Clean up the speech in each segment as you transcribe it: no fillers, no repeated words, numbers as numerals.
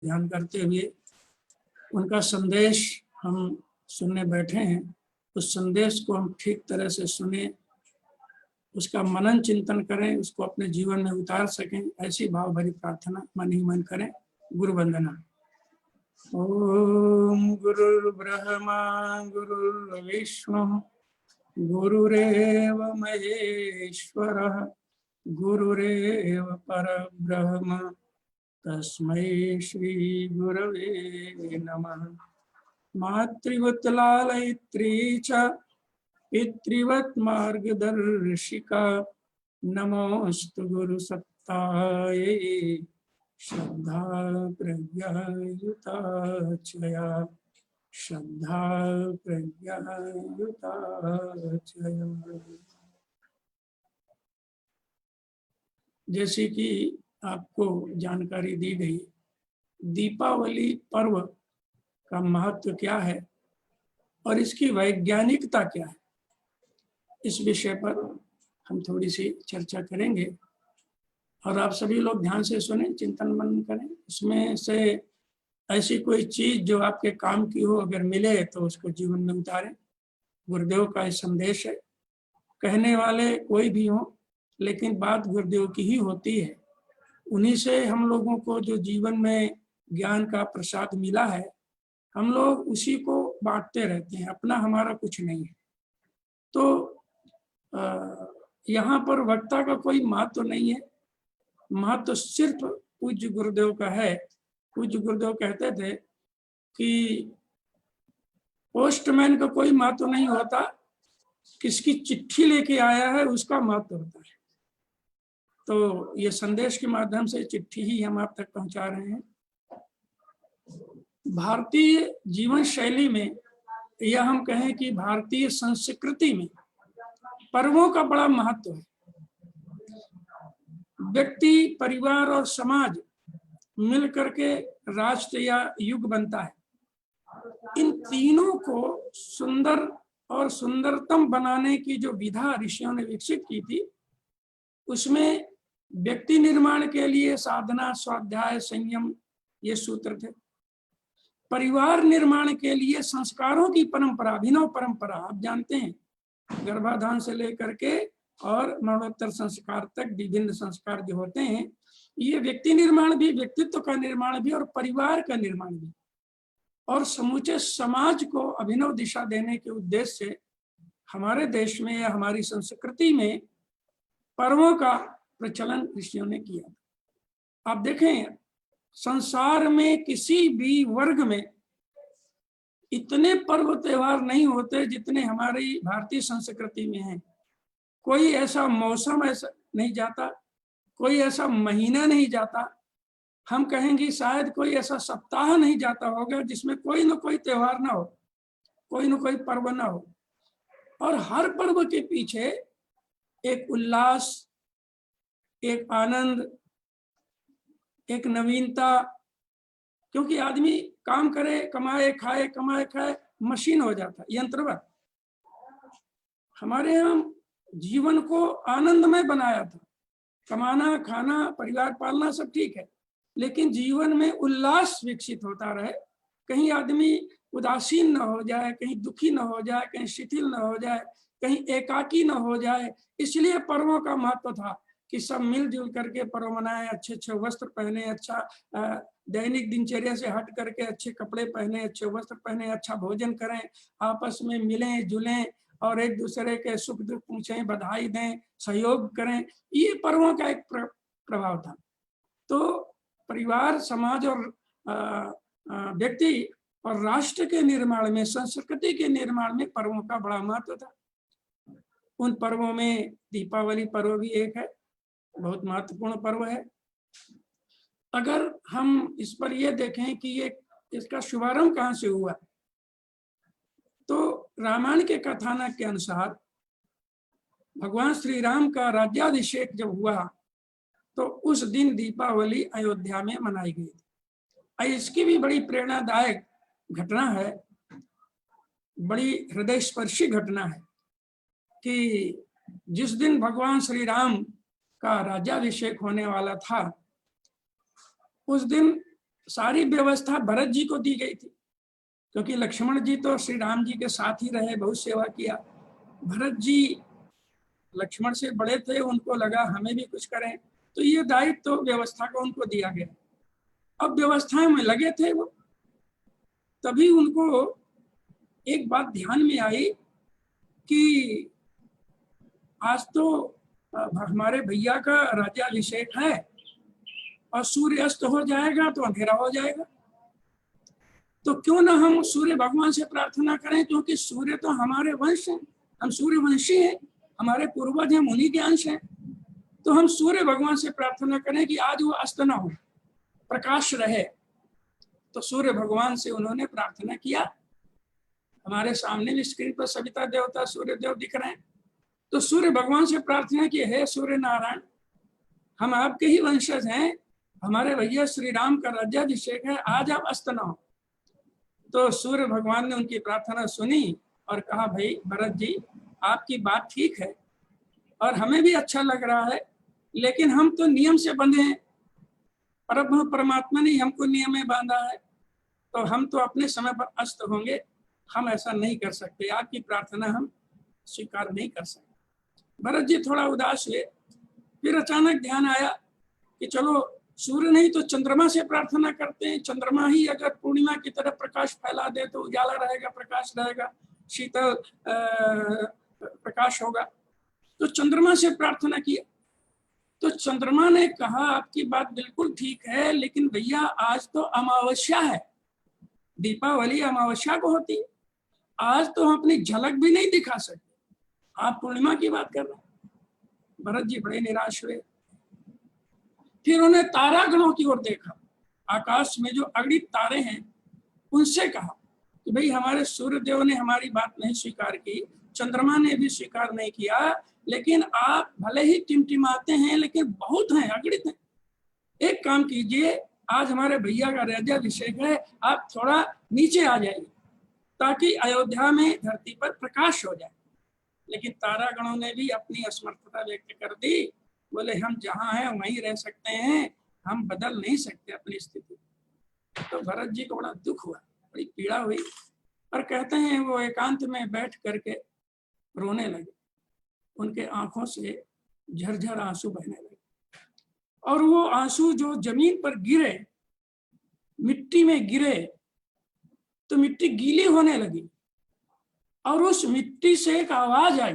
ध्यान करते हुए उनका संदेश हम सुनने बैठे हैं। उस संदेश को हम ठीक तरह से सुने, उसका मनन चिंतन करें, उसको अपने जीवन में उतार सकें, ऐसी भाव भरी प्रार्थना मन ही मन करें। गुरु वंदना। ओम गुरुर्ब्रह्मा गुरुर्विष्णु गुरुरेव महेश्वरः गुरुरेव परब्रह्म तस्मै श्री गुरवे नमः। मातृवत् लालयित्री च पितृवत् मार्गदर्शिका नमोस्तु गुरुसत्तायै श्रद्धा प्रज्ञा युता चया श्रद्धा प्रज्ञा युता चया। जैसे कि आपको जानकारी दी गई, दीपावली पर्व का महत्व क्या है और इसकी वैज्ञानिकता क्या है, इस विषय पर हम थोड़ी सी चर्चा करेंगे। और आप सभी लोग ध्यान से सुने, चिंतन मनन करें। इसमें से ऐसी कोई चीज जो आपके काम की हो, अगर मिले तो उसको जीवन में उतारें। गुरुदेव का ये संदेश है। कहने वाले कोई भी हो, लेकिन बात गुरुदेव की ही होती है। उन्हीं से हम लोगों को जो जीवन में ज्ञान का प्रसाद मिला है, हम लोग उसी को बांटते रहते हैं, अपना हमारा कुछ नहीं है। तो यहाँ पर वक्ता का कोई महत्व नहीं है, महत्व सिर्फ पूज्य गुरुदेव का है। पूज्य गुरुदेव कहते थे कि पोस्टमैन का कोई महत्व नहीं होता, किसकी चिट्ठी लेके आया है उसका महत्व होता है। तो ये संदेश के माध्यम से चिट्ठी ही हम आप तक पहुंचा रहे हैं। भारतीय जीवन शैली में, या हम कहें कि भारतीय संस्कृति में पर्वों का बड़ा महत्व है। व्यक्ति, परिवार और समाज मिल करके राष्ट्र या युग बनता है। इन तीनों को सुंदर और सुंदरतम बनाने की जो विधा ऋषियों ने विकसित की थी, उसमें व्यक्ति निर्माण के लिए साधना, स्वाध्याय, संयम ये सूत्र थे। परिवार निर्माण के लिए संस्कारों की परंपरा, अभिनव परंपरा, आप जानते हैं, गर्भाधान से लेकर के और मरणोत्तर संस्कार तक विभिन्न संस्कार जो होते हैं, ये व्यक्ति निर्माण भी, व्यक्तित्व का निर्माण भी और परिवार का निर्माण भी, और समूचे समाज को अभिनव दिशा देने के उद्देश्य से हमारे देश में या हमारी संस्कृति में पर्वों का प्रचलन ऋषियों ने किया। आप देखें, संसार में किसी भी वर्ग में इतने पर्व त्योहार नहीं होते जितने हमारी भारतीय संस्कृति में हैं। कोई ऐसा मौसम ऐसा नहीं जाता, कोई ऐसा महीना नहीं जाता, हम कहेंगे शायद कोई ऐसा सप्ताह नहीं जाता होगा जिसमें कोई न कोई त्योहार ना हो, कोई न कोई पर्व ना हो। और हर पर्व के पीछे एक उल्लास, एक आनंद, एक नवीनता, क्योंकि आदमी काम करे, कमाए खाए, कमाए खाए, मशीन हो जाता, यंत्रवत। हमारे यहाँ जीवन को आनंदमय बनाया था। कमाना, खाना, परिवार पालना सब ठीक है, लेकिन जीवन में उल्लास विकसित होता रहे, कहीं आदमी उदासीन न हो जाए, कहीं दुखी न हो जाए, कहीं शिथिल न हो जाए, कहीं एकाकी न हो जाए। इसलिए पर्वों का महत्व था कि सब मिलजुल करके पर्व मनाएं, अच्छे अच्छे वस्त्र पहने, अच्छा दैनिक दिनचर्या से हट करके अच्छे कपड़े पहने, अच्छे वस्त्र पहने, अच्छा भोजन करें, आपस में मिलें जुलें और एक दूसरे के सुख दुख पूछें, बधाई दें, सहयोग करें। ये पर्वों का एक प्रभाव था। तो परिवार, समाज और व्यक्ति और राष्ट्र के निर्माण में, संस्कृति के निर्माण में पर्वों का बड़ा महत्व था। उन पर्वों में दीपावली पर्व भी एक है, बहुत महत्वपूर्ण पर्व है। अगर हम इस पर यह देखें कि ये इसका शुभारंभ कहाँ से हुआ, तो रामायण के कथानक के अनुसार भगवान श्री राम का राज्याभिषेक जब हुआ तो उस दिन दीपावली अयोध्या में मनाई गई थी। इसकी भी बड़ी प्रेरणादायक घटना है, बड़ी हृदय स्पर्शी घटना है कि जिस दिन भगवान श्री राम का राज्याभिषेक होने वाला था, उस दिन सारी व्यवस्था भरत जी को दी गई थी, क्योंकि लक्ष्मण जी तो श्री राम जी के साथ ही रहे, बहुत सेवा किया। भरत जी लक्ष्मण से बड़े थे, उनको लगा हमें भी कुछ करें, तो ये दायित्व तो व्यवस्था को उनको दिया गया। अब व्यवस्थाएं में लगे थे वो, तभी उनको एक बात ध्यान में आई कि आज तो हमारे भैया का राज्याभिषेक है और सूर्य अस्त हो जाएगा तो अंधेरा हो जाएगा, तो क्यों ना हम सूर्य भगवान से प्रार्थना करें, क्योंकि सूर्य तो हमारे वंश हैं, हम सूर्यवंशी हैं, हमारे पूर्वज हैं, मुनि के अंश हैं। तो हम सूर्य भगवान से प्रार्थना करें कि आज वो अस्त ना हो, प्रकाश रहे। तो सूर्य भगवान से उन्होंने प्रार्थना किया। हमारे सामने भी स्क्रीन पर सविता देवता सूर्य देव दिख रहे हैं। तो सूर्य भगवान से प्रार्थना की, हे सूर्य नारायण, हम आपके ही वंशज हैं, हमारे भैया श्री राम का राज्याभिषेक है, आज आप अस्त ना हो। तो सूर्य भगवान ने उनकी प्रार्थना सुनी और कहा, भाई भरत जी, आपकी बात ठीक है और हमें भी अच्छा लग रहा है, लेकिन हम तो नियम से बंधे हैं, परमात्मा ने हमको नियम में बांधा है, तो हम तो अपने समय पर अस्त होंगे, हम ऐसा नहीं कर सकते, आपकी प्रार्थना हम स्वीकार नहीं कर सकते। भरत जी थोड़ा उदास हुए। फिर अचानक ध्यान आया कि चलो सूर्य नहीं तो चंद्रमा से प्रार्थना करते हैं, चंद्रमा ही अगर पूर्णिमा की तरह प्रकाश फैला दे तो उजाला रहेगा, प्रकाश रहेगा, शीतल प्रकाश होगा। तो चंद्रमा से प्रार्थना किया। तो चंद्रमा ने कहा, आपकी बात बिल्कुल ठीक है, लेकिन भैया आज तो अमावस्या है, दीपावली अमावस्या को होती है, आज तो हम अपनी झलक भी नहीं दिखा सकते, आप पूर्णिमा की बात कर रहे हैं। भरत जी बड़े निराश हुए। फिर उन्हें तारागणों की ओर देखा, आकाश में जो अगणित तारे हैं उनसे कहा कि भाई हमारे सूर्य देव ने हमारी बात नहीं स्वीकार की, चंद्रमा ने भी स्वीकार नहीं किया, लेकिन आप भले ही टिमटिमाते हैं लेकिन बहुत हैं, अगणित हैं। एक काम कीजिए, आज हमारे भैया का राज्याभिषेक है, आप थोड़ा नीचे आ जाइए ताकि अयोध्या में धरती पर प्रकाश हो जाए। लेकिन तारागणों ने भी अपनी असमर्थता व्यक्त कर दी, बोले हम जहाँ हैं वहीं रह सकते हैं, हम बदल नहीं सकते अपनी स्थिति। तो भरत जी को बड़ा दुख हुआ, बड़ी पीड़ा हुई, और कहते हैं वो एकांत में बैठ करके रोने लगे। उनके आंखों से झरझर आंसू बहने लगे और वो आंसू जो जमीन पर गिरे, मिट्टी में गिरे, तो मिट्टी गीली होने लगी और उस मिट्टी से एक आवाज आई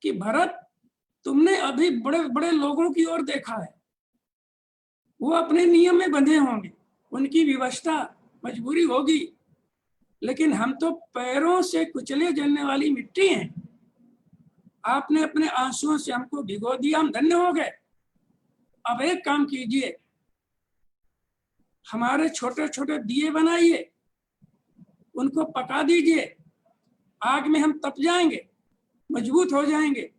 कि भरत, तुमने अभी बड़े बड़े लोगों की ओर देखा है, वो अपने नियम में बंधे होंगे, उनकी विवशता मजबूरी होगी, लेकिन हम तो पैरों से कुचले जलने वाली मिट्टी हैं। आपने अपने आंसुओं से हमको भिगो दिया, हम धन्य हो गए। अब एक काम कीजिए, हमारे छोटे छोटे दिए बनाइए, उनको पका दीजिए, आग में हम तप जाएंगे, मजबूत हो जाएंगे,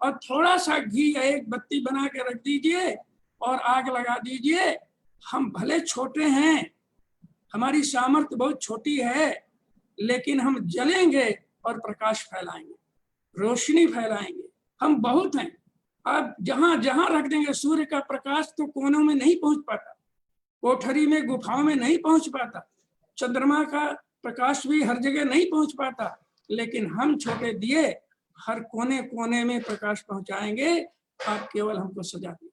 और थोड़ा सा घी या एक बत्ती बना के रख दीजिए और आग लगा दीजिए। हम भले छोटे हैं, हमारी सामर्थ्य बहुत छोटी है, लेकिन हम जलेंगे और प्रकाश फैलाएंगे, रोशनी फैलाएंगे, हम बहुत हैं। अब जहां जहां रख देंगे, सूर्य का प्रकाश तो कोनों में नहीं पहुंच पाता, कोठरी में गुफाओं में नहीं पहुंच पाता, चंद्रमा का प्रकाश भी हर जगह नहीं पहुंच पाता, लेकिन हम छोटे दिए हर कोने कोने में प्रकाश पहुंचाएंगे, आप केवल हमको सजा दी।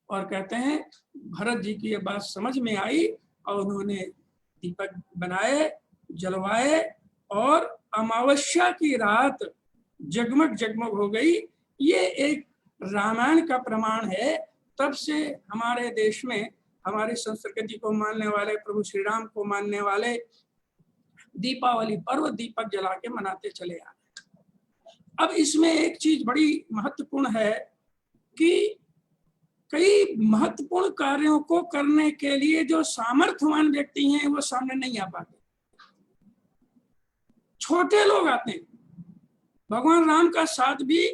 और कहते हैं भरत जी की ये बात समझ में आई और उन्होंने दीपक बनाए, जलवाए, और अमावस्या की रात जगमग जगमग हो गई। ये एक रामायण का प्रमाण है। तब से हमारे देश में, हमारी संस्कृति को मानने वाले, प्रभु श्री राम को मानने वाले दीपावली पर्व दीपक जला के मनाते चले आ रहे। अब इसमें एक चीज बड़ी महत्वपूर्ण है कि कई महत्वपूर्ण कार्यों को करने के लिए जो सामर्थ्यवान व्यक्ति हैं वो सामने नहीं आ पाते, छोटे लोग आते हैं। भगवान राम का साथ भी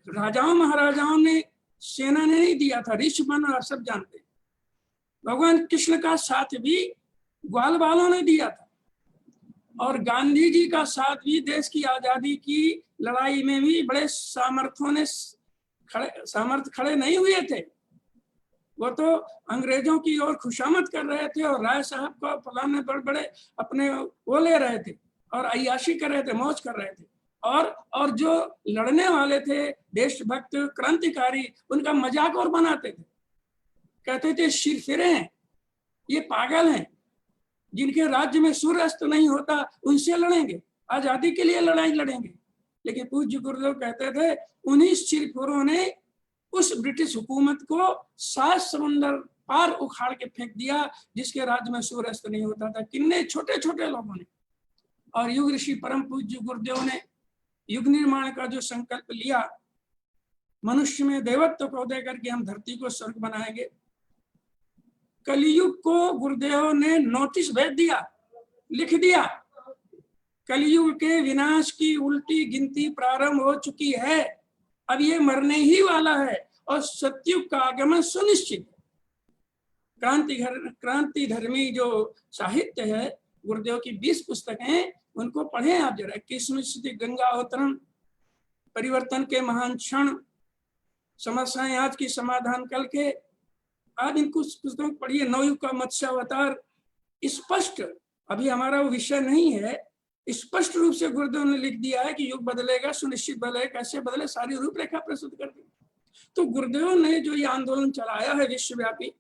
राजाओं महाराजाओं ने, सेना ने नहीं दिया था, ऋषिमन और सब जानते हैं। भगवान कृष्ण का साथ भी ग्वाल बालों ने दिया था, और गांधी जी का साथ भी देश की आजादी की लड़ाई में भी बड़े सामर्थ्य खड़े नहीं हुए थे। वो तो अंग्रेजों की ओर खुशामद कर रहे थे और राय साहब को फलाने बड़े बड़े अपने वो ले रहे थे और अय्याशी कर रहे थे, मौज कर रहे थे। और जो लड़ने वाले थे देशभक्त क्रांतिकारी, उनका मजाक और बनाते थे, कहते थे शिरफिरे हैं, ये पागल हैं, जिनके राज्य में सूर्य अस्त नहीं होता उनसे लड़ेंगे, आजादी के लिए लड़ाई लड़ेंगे। लेकिन पूज्य गुरुदेव कहते थे उन्हीं शिरफिरों ने उस ब्रिटिश हुकूमत को 7 समुंदर पार उखाड़ के फेंक दिया जिसके राज्य में सूर्य अस्त नहीं होता था। किन्ने छोटे छोटे लोगों ने। और युग ऋषि परम पूज्य गुरुदेव ने युग निर्माण का जो संकल्प लिया, मनुष्य में देवत्व को दे करके हम धरती को स्वर्ग बनाएंगे, कलयुग को गुरुदेव ने नोटिस भेज दिया, लिख दिया, कलयुग के विनाश की उल्टी गिनती प्रारंभ हो चुकी है, अब ये मरने ही वाला है और सतयुग का आगमन सुनिश्चित। क्रांति धर्मी जो साहित्य है, गुरुदेव की 20 पुस्तकें, उनको पढ़ें आप जरा। 21वीं सदी गंगा अवतरण, परिवर्तन के महान क्षण, समस्याएं आज की समाधान कल के, आज इनको पुस्तकों पढ़िए। नवयुग का मत्स्यावतार, स्पष्ट, अभी हमारा वो विषय नहीं है, स्पष्ट रूप से गुरुदेव ने लिख दिया है कि युग बदलेगा, सुनिश्चित बदलेगा, कैसे बदले, सारी रूपरेखा प्रस्तुत कर दी। तो गुरुदेव ने जो ये आंदोलन चलाया है विश्वव्यापी,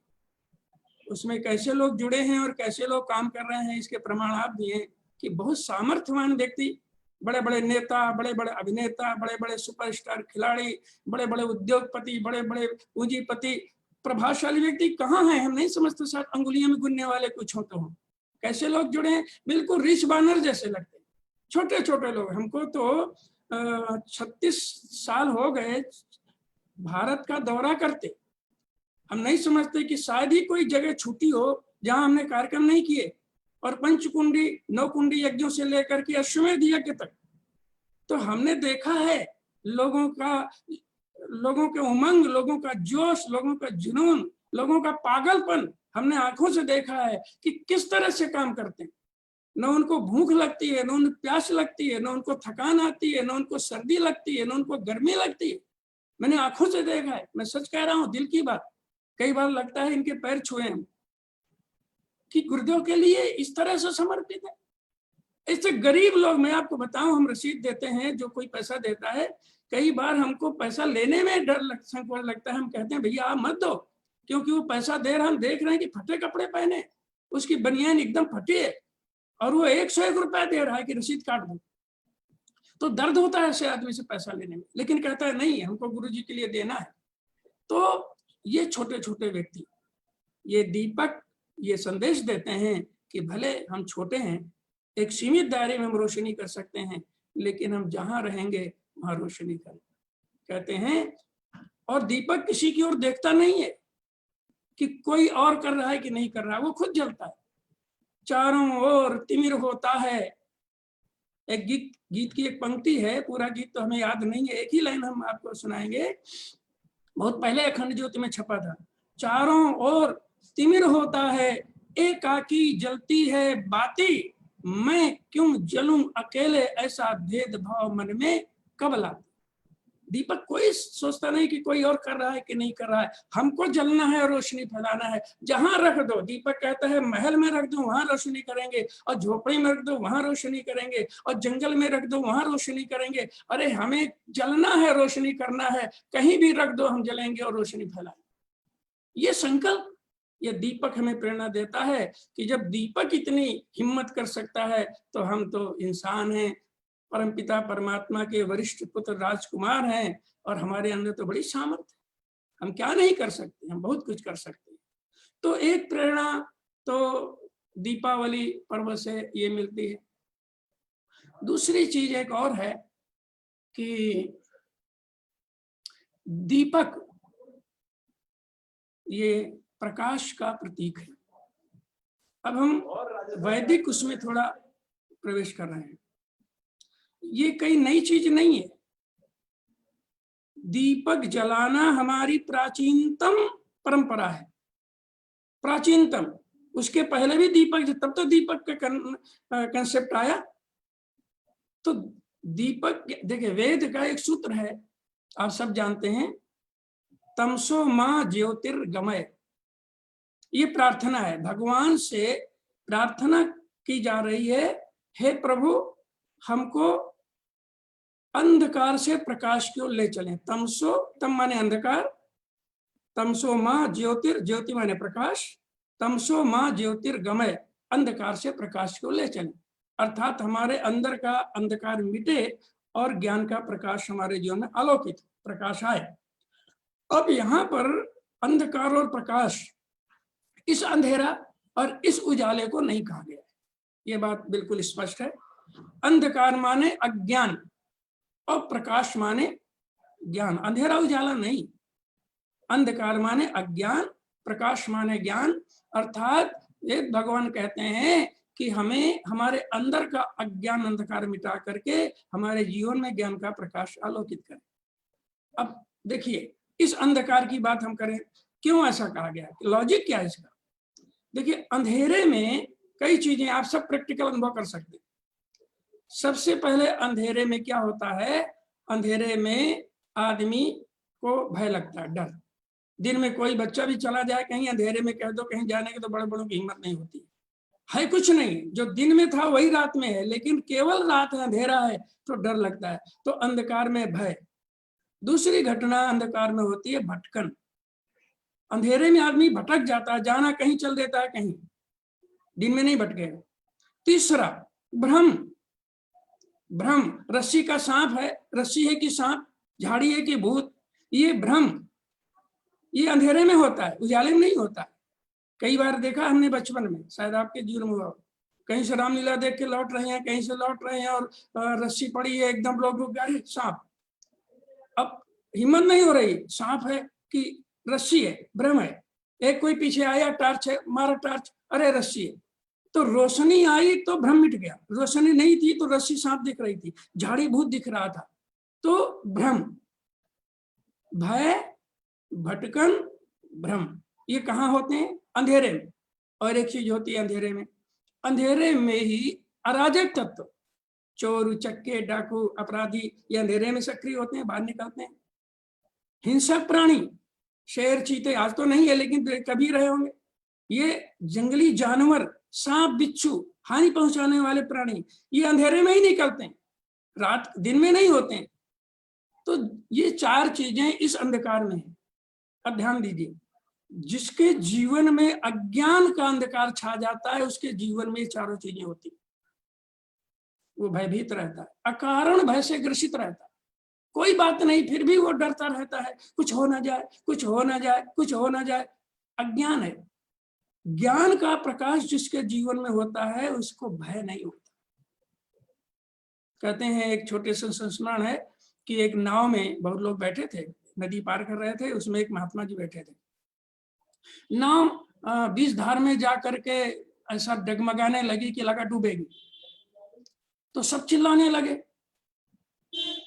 उसमें कैसे लोग जुड़े हैं और कैसे लोग काम कर रहे हैं, इसके प्रमाण आप दिए कि बहुत सामर्थ्यवान व्यक्ति, बड़े बड़े नेता, बड़े बड़े अभिनेता, बड़े बड़े सुपरस्टार खिलाड़ी, बड़े बड़े उद्योगपति, बड़े बड़े पूंजीपति, प्रभावशाली व्यक्ति कहाँ हैं हम नहीं समझते, साथ अंगुलियों में गुनने वाले कुछ हो तो हो। कैसे लोग जुड़े हैं, बिल्कुल रिच बानर जैसे लगते, छोटे छोटे लोग। हमको तो 36 साल हो गए भारत का दौरा करते, हम नहीं समझते कि शायद ही कोई जगह छूटी हो जहां हमने कार्यक्रम नहीं किए। और पंचकुंडी, 9 कुंडी यज्ञों से लेकर के अश्वमेध यज्ञ तक तो हमने देखा है लोगों के उमंग, लोगों का जोश, लोगों का जुनून, लोगों का पागलपन हमने आंखों से देखा है कि किस तरह से काम करते हैं। न उनको भूख लगती है, न उनको प्यास लगती है, न उनको थकान आती है, न उनको सर्दी लगती है, न उनको गर्मी लगती है। मैंने आंखों से देखा है, मैं सच कह रहा हूँ, दिल की बात। कई बार लगता है इनके पैर छुए हम कि गुरुदेव के लिए इस तरह से समर्पित है। इससे गरीब लोग, मैं आपको बताऊं, हम रसीद देते हैं, जो कोई पैसा देता है, कई बार हमको पैसा लेने में संकोच लगता है। हम कहते हैं भैया आप मत दो, क्योंकि वो पैसा दे रहा, हम देख रहे हैं कि फटे कपड़े पहने, उसकी बनियान एकदम फटी है और वो 101 रुपया दे रहा है कि रसीद काट दो। तो दर्द होता है ऐसे आदमी से पैसा लेने में, लेकिन कहता है नहीं, हमको गुरुजी के लिए देना है। तो ये छोटे छोटे व्यक्ति, ये दीपक, ये संदेश देते हैं कि भले हम छोटे हैं, एक सीमित दायरे में हम रोशनी कर सकते हैं, लेकिन हम जहां रहेंगे वहां रोशनी करें, कहते हैं। और दीपक किसी की ओर देखता नहीं है कि कोई और कर रहा है कि नहीं कर रहा है, वो खुद जलता है। चारों ओर तिमिर होता है। एक गीत की एक पंक्ति है, पूरा गीत तो हमें याद नहीं है, एक ही लाइन हम आपको सुनाएंगे, बहुत पहले अखंड ज्योति में छपा था। चारों ओर तिमिर होता है, एकाकी जलती है बाती, मैं क्यों जलूं अकेले, ऐसा भेदभाव मन में कब लाती। दीपक कोई सोचता नहीं कि कोई और कर रहा है कि नहीं कर रहा है, हमको जलना है और रोशनी फैलाना है। जहां रख दो, दीपक कहता है महल में रख दो वहां रोशनी करेंगे, और झोपड़ी में रख दो वहां रोशनी करेंगे, और जंगल में रख दो वहां रोशनी करेंगे। अरे हमें जलना है, रोशनी करना है, कहीं भी रख दो हम जलेंगे और रोशनी फैलाएंगे। ये संकल्प, ये दीपक हमें प्रेरणा देता है कि जब दीपक इतनी हिम्मत कर सकता है तो हम तो इंसान हैं, परमपिता परमात्मा के वरिष्ठ पुत्र राजकुमार हैं, और हमारे अंदर तो बड़ी सामर्थ्य है। हम क्या नहीं कर सकते, हम बहुत कुछ कर सकते हैं। तो एक प्रेरणा तो दीपावली पर्व से ये मिलती है। दूसरी चीज एक और है कि दीपक ये प्रकाश का प्रतीक है। अब हम वैदिक उसमें थोड़ा प्रवेश कर रहे हैं। ये कई नई चीज नहीं है। दीपक जलाना हमारी प्राचीनतम परंपरा है, प्राचीनतम। उसके पहले भी दीपक, तब तो दीपक का कंसेप्ट आया। तो दीपक, देखिए वेद का एक सूत्र है, आप सब जानते हैं, तमसो मां ज्योतिर्गमय, ये प्रार्थना है, भगवान से प्रार्थना की जा रही है, हे प्रभु हमको अंधकार से प्रकाश की ओर ले चलें। तमसो, तम माने अंधकार, तमसो मां ज्योतिर, ज्योति माने प्रकाश, तमसो मां ज्योतिर्गमय, अंधकार से प्रकाश की ओर ले चलें। अर्थात हमारे अंदर का अंधकार मिटे और ज्ञान का प्रकाश हमारे जीवन में अलौकिक प्रकाश आए। अब यहाँ पर अंधकार और प्रकाश, इस अंधेरा और इस उजाले को नहीं कहा गया, ये बात बिल्कुल स्पष्ट है। अंधकार माने अज्ञान और प्रकाश माने ज्ञान, अंधेरा उजाला नहीं। अंधकार माने अज्ञान, प्रकाश माने ज्ञान। अर्थात ये भगवान कहते हैं कि हमें हमारे अंदर का अज्ञान अंधकार मिटा करके हमारे जीवन में ज्ञान का प्रकाश आलोकित करें। अब देखिए, इस अंधकार की बात हम करें, क्यों ऐसा कहा गया, लॉजिक क्या है इसका? देखिए, अंधेरे में कई चीजें आप सब प्रैक्टिकल अनुभव कर सकते हैं। सबसे पहले अंधेरे में क्या होता है, अंधेरे में आदमी को भय लगता है, डर। दिन में कोई बच्चा भी चला जाए कहीं, अंधेरे में कह दो कहीं जाने की, तो बड़े बड़ों की हिम्मत नहीं होती है। कुछ नहीं, जो दिन में था वही रात में है, लेकिन केवल रात में अंधेरा है तो डर लगता है। तो अंधकार में भय। दूसरी घटना अंधकार में होती है भटकन। अंधेरे में आदमी भटक जाता है, जाना कहीं चल देता है कहीं, दिन में नहीं भटकेगा। तीसरा भ्रम। भ्रम, रस्सी का सांप है, रस्सी है कि सांप, झाड़ी है कि भूत, ये भ्रम, ये अंधेरे में होता है, उजाले में नहीं होता। कई बार देखा हमने बचपन में, शायद आपके जीवन में हुआ, कहीं से रामलीला देख के लौट रहे हैं, कहीं से लौट रहे हैं और रस्सी पड़ी है, एकदम लोग रुक गए, सांप। अब हिम्मत नहीं हो रही, सांप है कि रस्सी है, भ्रम है। एक कोई पीछे आया, टार्च है, मारा टार्च, अरे रस्सी है। तो रोशनी आई तो भ्रम मिट गया, रोशनी नहीं थी तो रस्सी सांप दिख रही थी, झाड़ी भूत दिख रहा था। तो भ्रम, भय, भटकन, भ्रम, ये कहाँ होते हैं? अंधेरे में। और एक चीज होती है अंधेरे में, अंधेरे में ही अराजक तत्व, चोर उचक्के डाकू अपराधी, ये अंधेरे में सक्रिय होते हैं, बाहर निकलते हैं। हिंसक प्राणी, शेर चीते, आज तो नहीं है लेकिन कभी रहे होंगे, ये जंगली जानवर, सांप बिच्छू, हानि पहुंचाने वाले प्राणी, ये अंधेरे में ही निकलते हैं, रात दिन में नहीं होते हैं। तो ये चार चीजें इस अंधकार में है। अब ध्यान दीजिए, जिसके जीवन में अज्ञान का अंधकार छा जाता है, उसके जीवन में ये चारों चीजें होती, वो भयभीत रहता है, अकारण भय से ग्रसित रहता है, कोई बात नहीं फिर भी वो डरता रहता है, कुछ हो ना जाए, कुछ हो ना जाए, कुछ हो ना जाए। अज्ञान है। ज्ञान का प्रकाश जिसके जीवन में होता है उसको भय नहीं होता। कहते हैं, एक छोटे से संस्मरण है कि एक नाव में बहुत लोग बैठे थे, नदी पार कर रहे थे, उसमें एक महात्मा जी बैठे थे। नाव बीच धार में जा करके ऐसा डगमगाने लगी कि लगा डूबेगी। तो सब चिल्लाने लगे,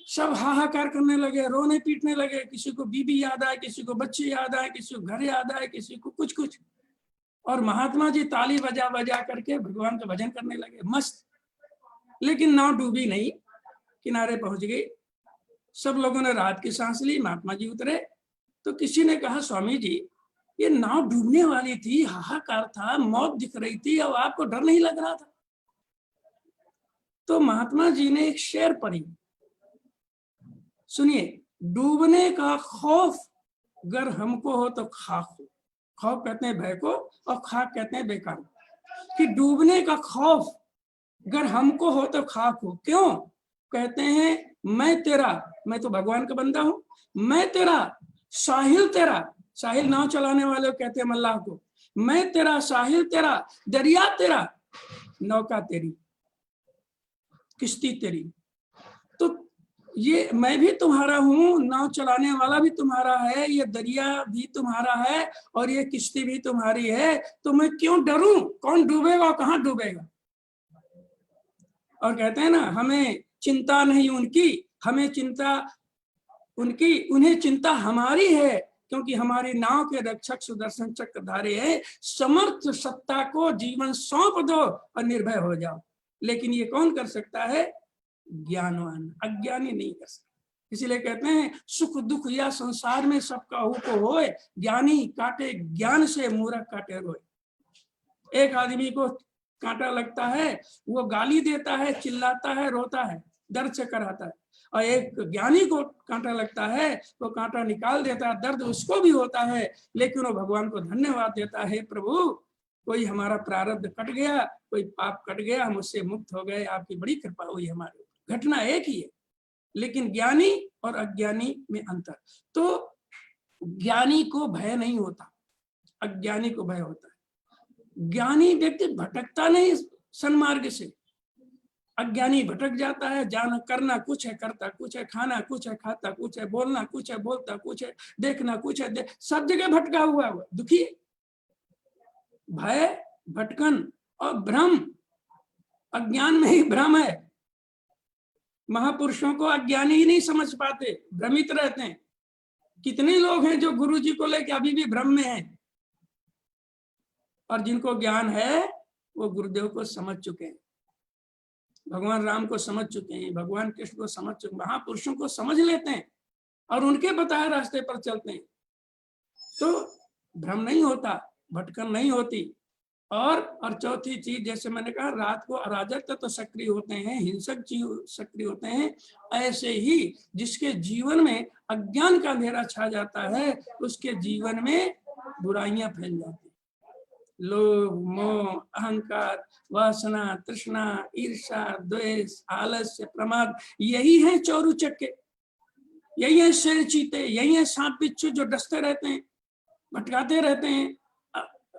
सब हाहाकार करने लगे, रोने पीटने लगे, किसी को बीबी याद आए, किसी को बच्चे याद आए, किसी को घर याद आए, किसी को कुछ कुछ। और महात्मा जी ताली बजा बजा करके भगवान का भजन करने लगे, मस्त। लेकिन नाव डूबी नहीं, किनारे पहुंच गई। सब लोगों ने राहत की सांस ली, महात्मा जी उतरे। तो किसी ने कहा, स्वामी जी ये नाव डूबने वाली थी, हाहाकार था, मौत दिख रही थी, अब आपको डर नहीं लग रहा था? तो महात्मा जी ने एक शेर पढ़ी, सुनिए, डूबने का खौफ अगर हमको हो तो खाक हो। खौफ कहते हैं भय को, और खाक कहते हैं बेकार। कि डूबने का खौफ अगर हमको हो तो खाक हो। क्यों? कहते हैं, मैं तेरा, मैं तो भगवान का बंदा हूं, मैं तेरा साहिल तेरा, साहिल नाव चलाने वाले कहते हैं मल्लाह को, मैं तेरा साहिल तेरा, दरिया तेरा, नौका तेरी, किश्ती तेरी। तो ये मैं भी तुम्हारा हूँ, नाव चलाने वाला भी तुम्हारा है, ये दरिया भी तुम्हारा है और ये किश्ती भी तुम्हारी है, तो मैं क्यों डरूं? कौन डूबेगा, कहाँ डूबेगा? और कहते हैं ना, हमें चिंता नहीं उनकी, हमें चिंता उनकी, उन्हें चिंता हमारी है, क्योंकि हमारी नाव के रक्षक सुदर्शन चक्रधारी है। समर्थ सत्ता को जीवन सौंप दो और निर्भय हो जाओ। लेकिन ये कौन कर सकता है? ज्ञानवान, अज्ञानी नहीं कर सकता। इसीलिए कहते हैं सुख दुख या संसार में सबका हो को होए, ज्ञानी काटे ज्ञान से मूर्ख काटे रोए। एक आदमी को कांटा लगता है, वो गाली देता है, चिल्लाता है, रोता है, दर्द से कराता है, और एक ज्ञानी को कांटा लगता है तो कांटा निकाल देता है, दर्द उसको भी होता है, लेकिन वो भगवान को धन्यवाद देता है, प्रभु कोई हमारा प्रारब्ध कट गया, कोई पाप कट गया, हम उससे मुक्त हो गए, आपकी बड़ी कृपा हुई हमारे ऊपर। घटना एक ही है, लेकिन ज्ञानी और अज्ञानी में अंतर। तो ज्ञानी को भय नहीं होता, अज्ञानी को भय होता है। ज्ञानी व्यक्ति भटकता नहीं सन्मार्ग से, अज्ञानी भटक जाता है, जाना करना कुछ है, करता कुछ है, खाना कुछ है, खाता कुछ है, बोलना कुछ है, बोलता कुछ है, देखना कुछ है, सब जगह भटका हुआ है, दुखी। भय, भटकन और भ्रम, अज्ञान में ही भ्रम है। महापुरुषों को अज्ञानी ही नहीं समझ पाते, भ्रमित रहते हैं। कितने लोग हैं जो गुरु जी को लेकर अभी भी भ्रम में हैं, और जिनको ज्ञान है वो गुरुदेव को समझ चुके हैं, भगवान राम को समझ चुके हैं, भगवान कृष्ण को समझ चुके, महापुरुषों को समझ लेते हैं और उनके बताए रास्ते पर चलते हैं, तो भ्रम नहीं होता, भटकन नहीं होती। और चौथी चीज, जैसे मैंने कहा, रात को अराजक तत्व सक्रिय होते हैं, हिंसक जीव सक्रिय होते हैं, ऐसे ही जिसके जीवन में अज्ञान का अंधेरा छा जाता है, उसके जीवन में बुराइयां फैल जाती हैं। लोभ, मोह, अहंकार, वासना, तृष्णा, ईर्ष्या, द्वेष, आलस्य, प्रमाद, यही है चौरू चक्के, यही है शेर चीते, यही है सांप बिच्छू जो डसते रहते हैं, भटकाते रहते हैं,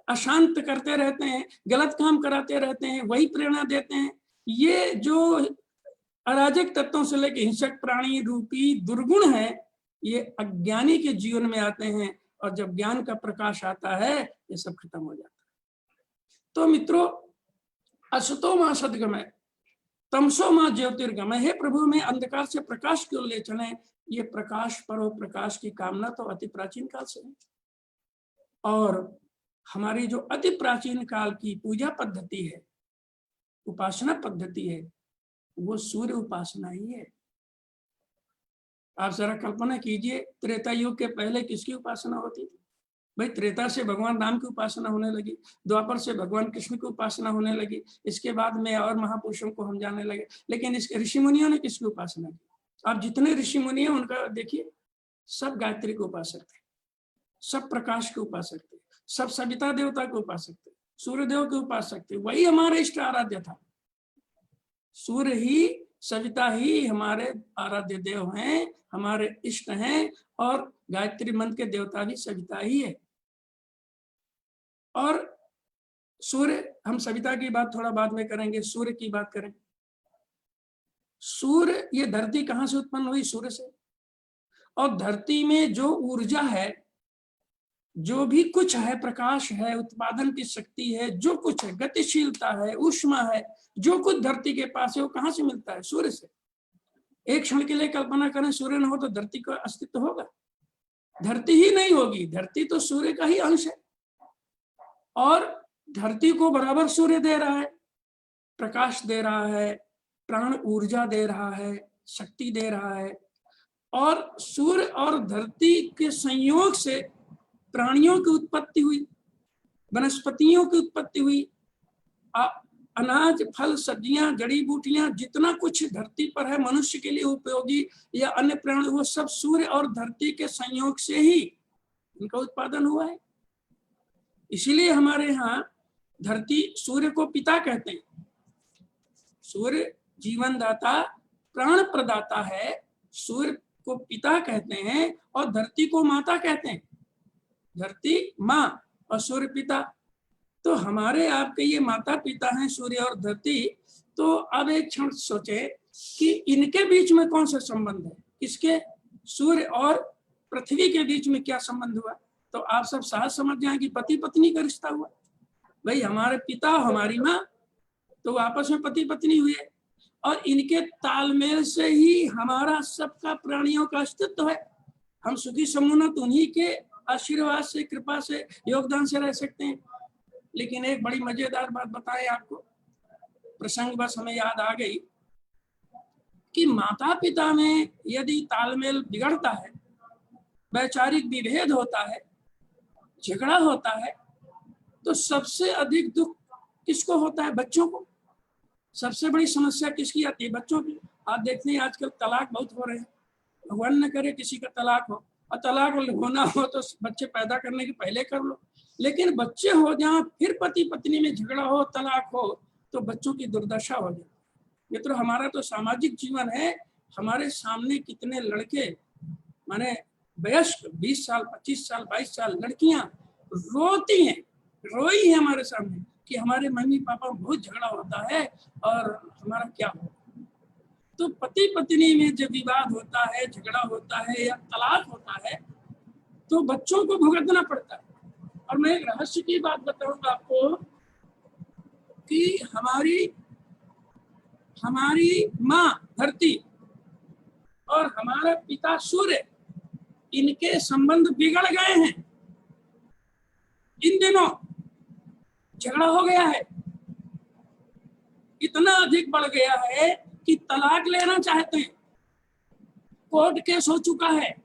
अशांत करते रहते हैं, गलत काम कराते रहते हैं, वही प्रेरणा देते हैं। ये जो अराजक तत्वों से लेकर हिंसक प्राणी रूपी दुर्गुण है, ये अज्ञानी के जीवन में आते हैं, और जब ज्ञान का प्रकाश आता है ये सब खत्म हो जाता है। तो मित्रों, असतो मां सद्गमय, तमसो मां ज्योतिर्गमय, हे प्रभु में अंधकार से प्रकाश की ओर ले चले। ये प्रकाश परो प्रकाश की कामना तो अति प्राचीन काल से है, और हमारी जो अति प्राचीन काल की पूजा पद्धति है, उपासना पद्धति है, वो सूर्य उपासना ही है। आप जरा कल्पना कीजिए, त्रेता युग के पहले किसकी उपासना होती थी? भाई त्रेता से भगवान राम की उपासना होने लगी, द्वापर से भगवान कृष्ण की उपासना होने लगी, इसके बाद में और महापुरुषों को हम जानने लगे। लेकिन इसके ऋषि मुनियों ने किसकी उपासना की? आप जितने ऋषि मुनि हैं उनका देखिए, सब गायत्री के उपासक थे, सब प्रकाश के उपासक थे, सब सविता देवता के उपासक थे, सूर्य देव के उपासक थे। वही हमारे इष्ट आराध्य था। सूर्य ही, सविता ही हमारे आराध्य देव हैं, हमारे इष्ट हैं, और गायत्री मंत्र के देवता भी सविता ही है। और सूर्य, हम सविता की बात थोड़ा बाद में करेंगे, सूर्य की बात करें। सूर्य, ये धरती कहां से उत्पन्न हुई? सूर्य से। और धरती में जो ऊर्जा है, जो भी कुछ है, प्रकाश है, उत्पादन की शक्ति है, जो कुछ है, गतिशीलता है, ऊष्मा है, जो कुछ धरती के पास है, वो कहां से मिलता है? सूर्य से। एक क्षण के लिए कल्पना करें, सूर्य न हो तो धरती का अस्तित्व होगा? धरती ही नहीं होगी। धरती तो सूर्य का ही अंश है, और धरती को बराबर सूर्य दे रहा है, प्रकाश दे रहा है, प्राण ऊर्जा दे रहा है, शक्ति दे रहा है। और सूर्य और धरती के संयोग से प्राणियों की उत्पत्ति हुई, वनस्पतियों की उत्पत्ति हुई, अनाज, फल, सब्जियां, जड़ी बूटियां, जितना कुछ धरती पर है मनुष्य के लिए उपयोगी या अन्य प्राणी, वो सब सूर्य और धरती के संयोग से ही इनका उत्पादन हुआ है। इसीलिए हमारे यहाँ धरती, सूर्य को पिता कहते हैं। सूर्य जीवन दाता, प्राण प्रदाता है, सूर्य को पिता कहते हैं, और धरती को माता कहते हैं। धरती माँ और सूर्य पिता। तो हमारे आपके ये माता पिता हैं, सूर्य और धरती। तो अब एक क्षण सोचे कि इनके बीच में कौन सा संबंध है? किसके? सूर्य और पृथ्वी के बीच में क्या संबंध हुआ? तो आप सब सहज समझ जाएं कि पति पत्नी का रिश्ता हुआ। भाई हमारे पिता, हमारी माँ, तो आपस में पति पत्नी हुए, और इनके तालमेल से ही हमारा सबका, प्राणियों का अस्तित्व है। हम सुखी समुन्नत उन्हीं के आशीर्वाद से, कृपा से, योगदान से रह सकते हैं। लेकिन एक बड़ी मजेदार बात बताएं आपको, प्रसंग बस हमें याद आ गई कि माता पिता में यदि तालमेल बिगड़ता है, वैचारिक विभेद होता है, झगड़ा होता है, तो सबसे अधिक दुख किसको होता है? बच्चों को। सबसे बड़ी समस्या किसकी आती है? बच्चों की। आप देखते हैं आजकल तलाक बहुत हो रहे हैं। भगवान न करे किसी का तलाक हो, और तलाक होना हो तो बच्चे पैदा करने के पहले कर लो, लेकिन बच्चे हो जहाँ फिर पति पत्नी में झगड़ा हो, तलाक हो, तो बच्चों की दुर्दशा हो जाती है। मित्रों, हमारा तो सामाजिक जीवन है। हमारे सामने कितने लड़के, माने वयस्क 20 साल 25 साल 22 साल लड़कियां रोती हैं, रोई है हमारे सामने कि हमारे मम्मी पापा में बहुत झगड़ा होता है और हमारा क्या हो। तो पति पत्नी में जब विवाद होता है, झगड़ा होता है या तलाक होता है, तो बच्चों को भुगतना पड़ता है। और मैं एक रहस्य की बात बताऊंगा आपको कि हमारी माँ धरती और हमारा पिता सूर्य, इनके संबंध बिगड़ गए हैं। इन दिनों झगड़ा हो गया है, इतना अधिक बढ़ गया है कि तलाक लेना चाहते हैं। कोर्ट केस हो चुका है।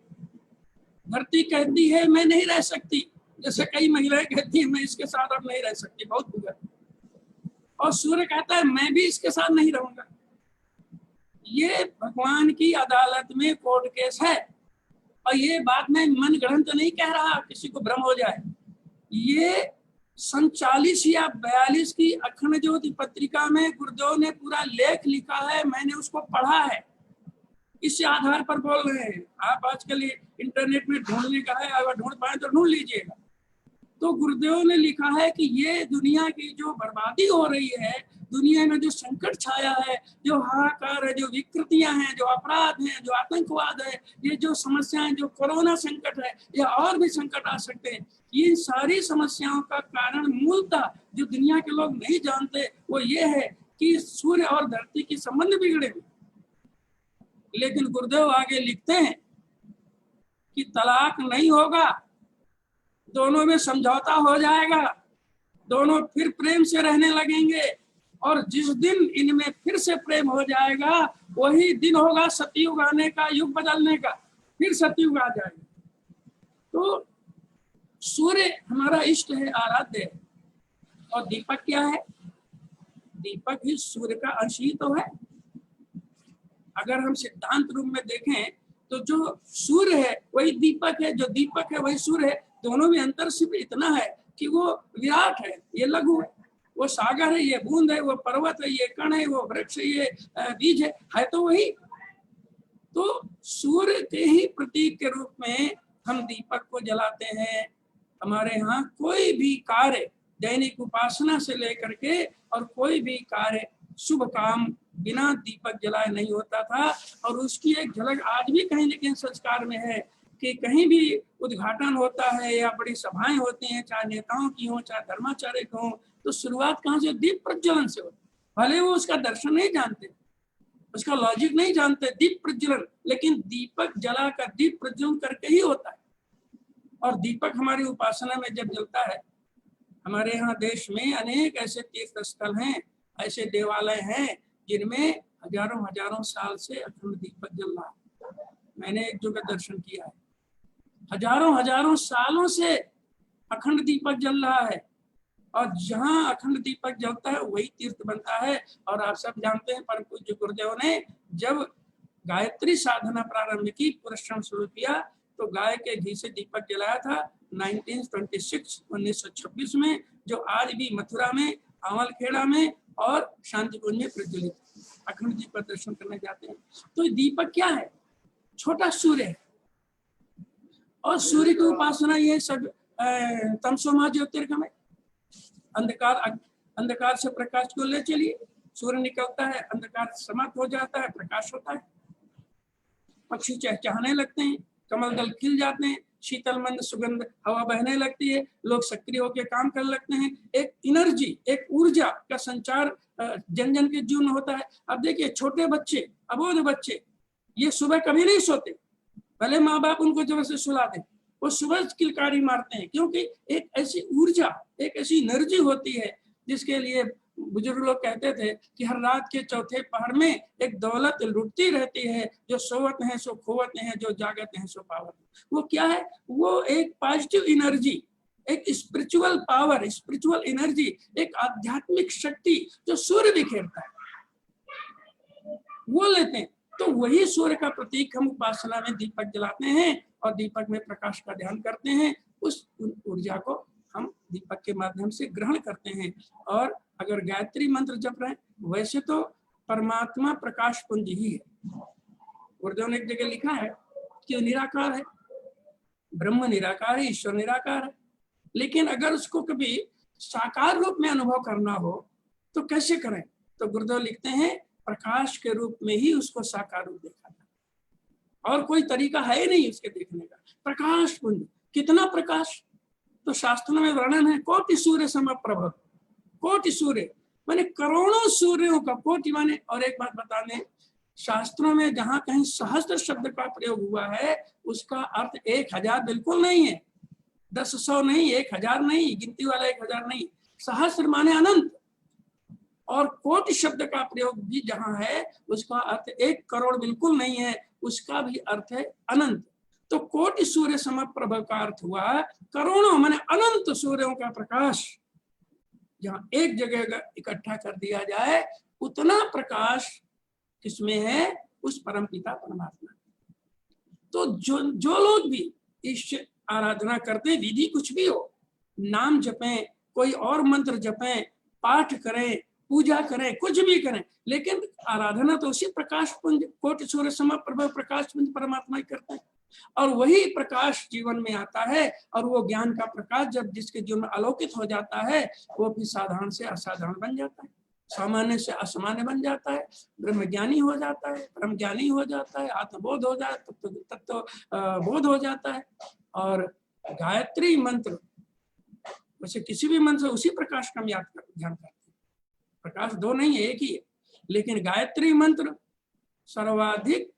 धरती कहती है मैं नहीं रह सकती, जैसे कई महिलाएं कहती हैं मैं इसके साथ अब नहीं रह सकती, बहुत बिगड़। और सूर्य कहता है मैं भी इसके साथ नहीं रहूंगा। ये भगवान की अदालत में कोर्ट केस है। और ये बात मैं मन गढ़ंत नहीं कह रहा, किसी को भ्रम हो जाए। ये 47 या 42 की अखंड ज्योति पत्रिका में गुरुदेव ने पूरा लेख लिखा है, मैंने उसको पढ़ा है। इस आधार पर बोल रहे हैं। आप आजकल इंटरनेट में ढूंढने का है, अगर ढूंढ पाए तो ढूंढ लीजिएगा। तो गुरुदेव ने लिखा है कि ये दुनिया की जो बर्बादी हो रही है, दुनिया में जो संकट छाया है, जो हाहाकार है, जो विकृतियां हैं, जो अपराध हैं, जो आतंकवाद है, ये जो समस्याएं, जो कोरोना संकट है या और भी संकट आ सकते हैं, ये सारी समस्याओं का कारण मूलतः जो दुनिया के लोग नहीं जानते वो ये है कि सूर्य और धरती के संबंध बिगड़े हुए। लेकिन गुरुदेव आगे लिखते हैं कि तलाक नहीं होगा, दोनों में समझौता हो जाएगा, दोनों फिर प्रेम से रहने लगेंगे, और जिस दिन इनमें फिर से प्रेम हो जाएगा वही दिन होगा सतयुग आने का, युग बदलने का, फिर सतयुग आ जाएगा। तो सूर्य हमारा इष्ट है, आराध्य है। और दीपक क्या है? दीपक ही सूर्य का अंश ही तो है। अगर हम सिद्धांत रूप में देखें तो जो सूर्य है वही दीपक है, जो दीपक है वही सूर्य है। दोनों में अंतर सिर्फ इतना है कि वो विराट है, ये लघु है। वो सागर है, ये बूंद है। वो पर्वत है, ये कण है। वो वृक्ष है, ये बीज है तो वही। तो सूर्य के ही प्रतीक के रूप में हम दीपक को जलाते हैं। हमारे यहाँ कोई भी कार्य, दैनिक उपासना से लेकर के और कोई भी कार्य, शुभ काम बिना दीपक जलाए नहीं होता था। और उसकी एक झलक आज भी कहीं न कहीं संस्कार में है कि कहीं भी उद्घाटन होता है या बड़ी सभाएं होती हैं, चाहे नेताओं की हो चाहे धर्माचार्य की हो, तो शुरुआत कहाँ से? दीप प्रज्वलन से होती। भले वो उसका दर्शन नहीं जानते, उसका लॉजिक नहीं जानते, दीप प्रज्वलन, लेकिन दीपक जला कर, दीप प्रज्वलन करके ही होता है। और दीपक हमारी उपासना में जब जलता है, हमारे यहाँ देश में अनेक ऐसे तीर्थ स्थल हैं, ऐसे देवालय हैं जिनमें हजारों हजारों साल से अखंड दीपक जल रहा है। मैंने एक जगह दर्शन किया है, हजारों हजारों सालों से अखंड दीपक जल रहा है। और जहाँ अखंड दीपक जलता है वही तीर्थ बनता है। और आप सब जानते हैं परम पूज्य गुरुदेव ने जब गायत्री साधना प्रारंभ की, पुरस्कार शुरू किया, तो गाय के घी से दीपक जलाया था 1926 में, जो आज भी मथुरा में, आंवलखेड़ा में और शांतिकुंज में प्रज्वलित अखंड दीपक दर्शन करने जाते हैं। तो दीपक क्या है? छोटा सूर्य है। और सूर्य की उपासना ये सब तमसो मा ज्योतिर्गमय, अंधकार से प्रकाश को ले चलिए। सूर्य निकलता है, अंधकार समाप्त हो जाता है, प्रकाश होता है, पक्षी चहचहाने लगते हैं, कमल दल खिल जाते हैं, शीतल मंद सुगंध हवा बहने लगती है, लोग सक्रिय होकर काम करने लगते हैं। एक एनर्जी, एक ऊर्जा का संचार जन जन के जीवन में होता है। अब देखिए छोटे बच्चे, अबोध बच्चे, ये सुबह कभी नहीं सोते, भले माँ बाप उनको जबरदस्ती सुला दें, वो सुबह किलकारी मारते हैं, क्योंकि एक ऐसी ऊर्जा, एक ऐसी एनर्जी होती है जिसके लिए बुजुर्ग लोग कहते थे कि हर रात के चौथे पहर में एक दौलत लुटती रहती है, जो सोवत है सो खोवत है, जो जागत है सो पावत है। वो क्या है? वो एक पॉजिटिव एनर्जी, एक स्पिरिचुअल पावर, स्पिरिचुअल एनर्जी, एक आध्यात्मिक शक्ति जो सूर्य बिखेरता है, वो लेते हैं। तो वही सूर्य का प्रतीक हम उपासना में दीपक जलाते हैं और दीपक में प्रकाश का ध्यान करते हैं। उस ऊर्जा को हम दीपक के माध्यम से ग्रहण करते हैं। और अगर गायत्री मंत्र जप रहे हैं, वैसे तो परमात्मा प्रकाश पुंज ही है। गुरुदेव ने एक जगह लिखा है कि निराकार है, ब्रह्म निराकार है, ईश्वर निराकार है। लेकिन अगर उसको कभी साकार रूप में अनुभव करना हो तो कैसे करें? तो गुरुदेव लिखते हैं प्रकाश के रूप में ही उसको साकार रूप देखा जाता, और कोई तरीका है नहीं उसके देखने का। प्रकाश पुंज, कितना प्रकाश? तो शास्त्रों में वर्णन है कोटि सूर्य समप्रभ। कोटि सूर्य माने करोड़ों सूर्यों का, कोटि माने। और एक बात बता दें, शास्त्रों में जहां कहीं सहस्त्र शब्द का प्रयोग हुआ है उसका अर्थ 1000 बिल्कुल नहीं है, 10 100 नहीं, 1000 नहीं, गिनती वाला 1000 नहीं। सहस्त्र माने अनंत, और कोटि शब्द का प्रयोग भी जहां है उसका अर्थ 1 करोड़ बिल्कुल नहीं है, उसका भी अर्थ है अनंत। तो कोटि सूर्य समप्रभ का अर्थ हुआ करोड़ों माने अनंत सूर्यों का प्रकाश जहां एक जगह इकट्ठा कर दिया जाए, उतना प्रकाश किसमें है? उस परमपिता परमात्मा। तो जो लोग भी इस आराधना करते, विधि कुछ भी हो, नाम जपें, कोई और मंत्र जपें, पाठ करें, पूजा करें, कुछ भी करें, लेकिन आराधना तो उसी प्रकाश पुंज कोटि सूर्य समप्रभ प्रकाश पुंज परमात्मा ही करते हैं। और वही प्रकाश जीवन में आता है, और वो ज्ञान का प्रकाश जब जिसके जीवन में अलौकिक हो जाता है, वो भी साधारण से असाधारण बन जाता है, सामान्य से असामान्य बन जाता है, ब्रह्मज्ञानी हो जाता है, परम ज्ञानी हो जाता है, आत्मबोध हो जाता है, तत्व बोध हो जाता है। और गायत्री मंत्र वैसे किसी भी मंत्र उसी प्रकाश का हम ध्यान करते हैं। प्रकाश दो नहीं है, एक ही है, लेकिन गायत्री मंत्र सर्वाधिक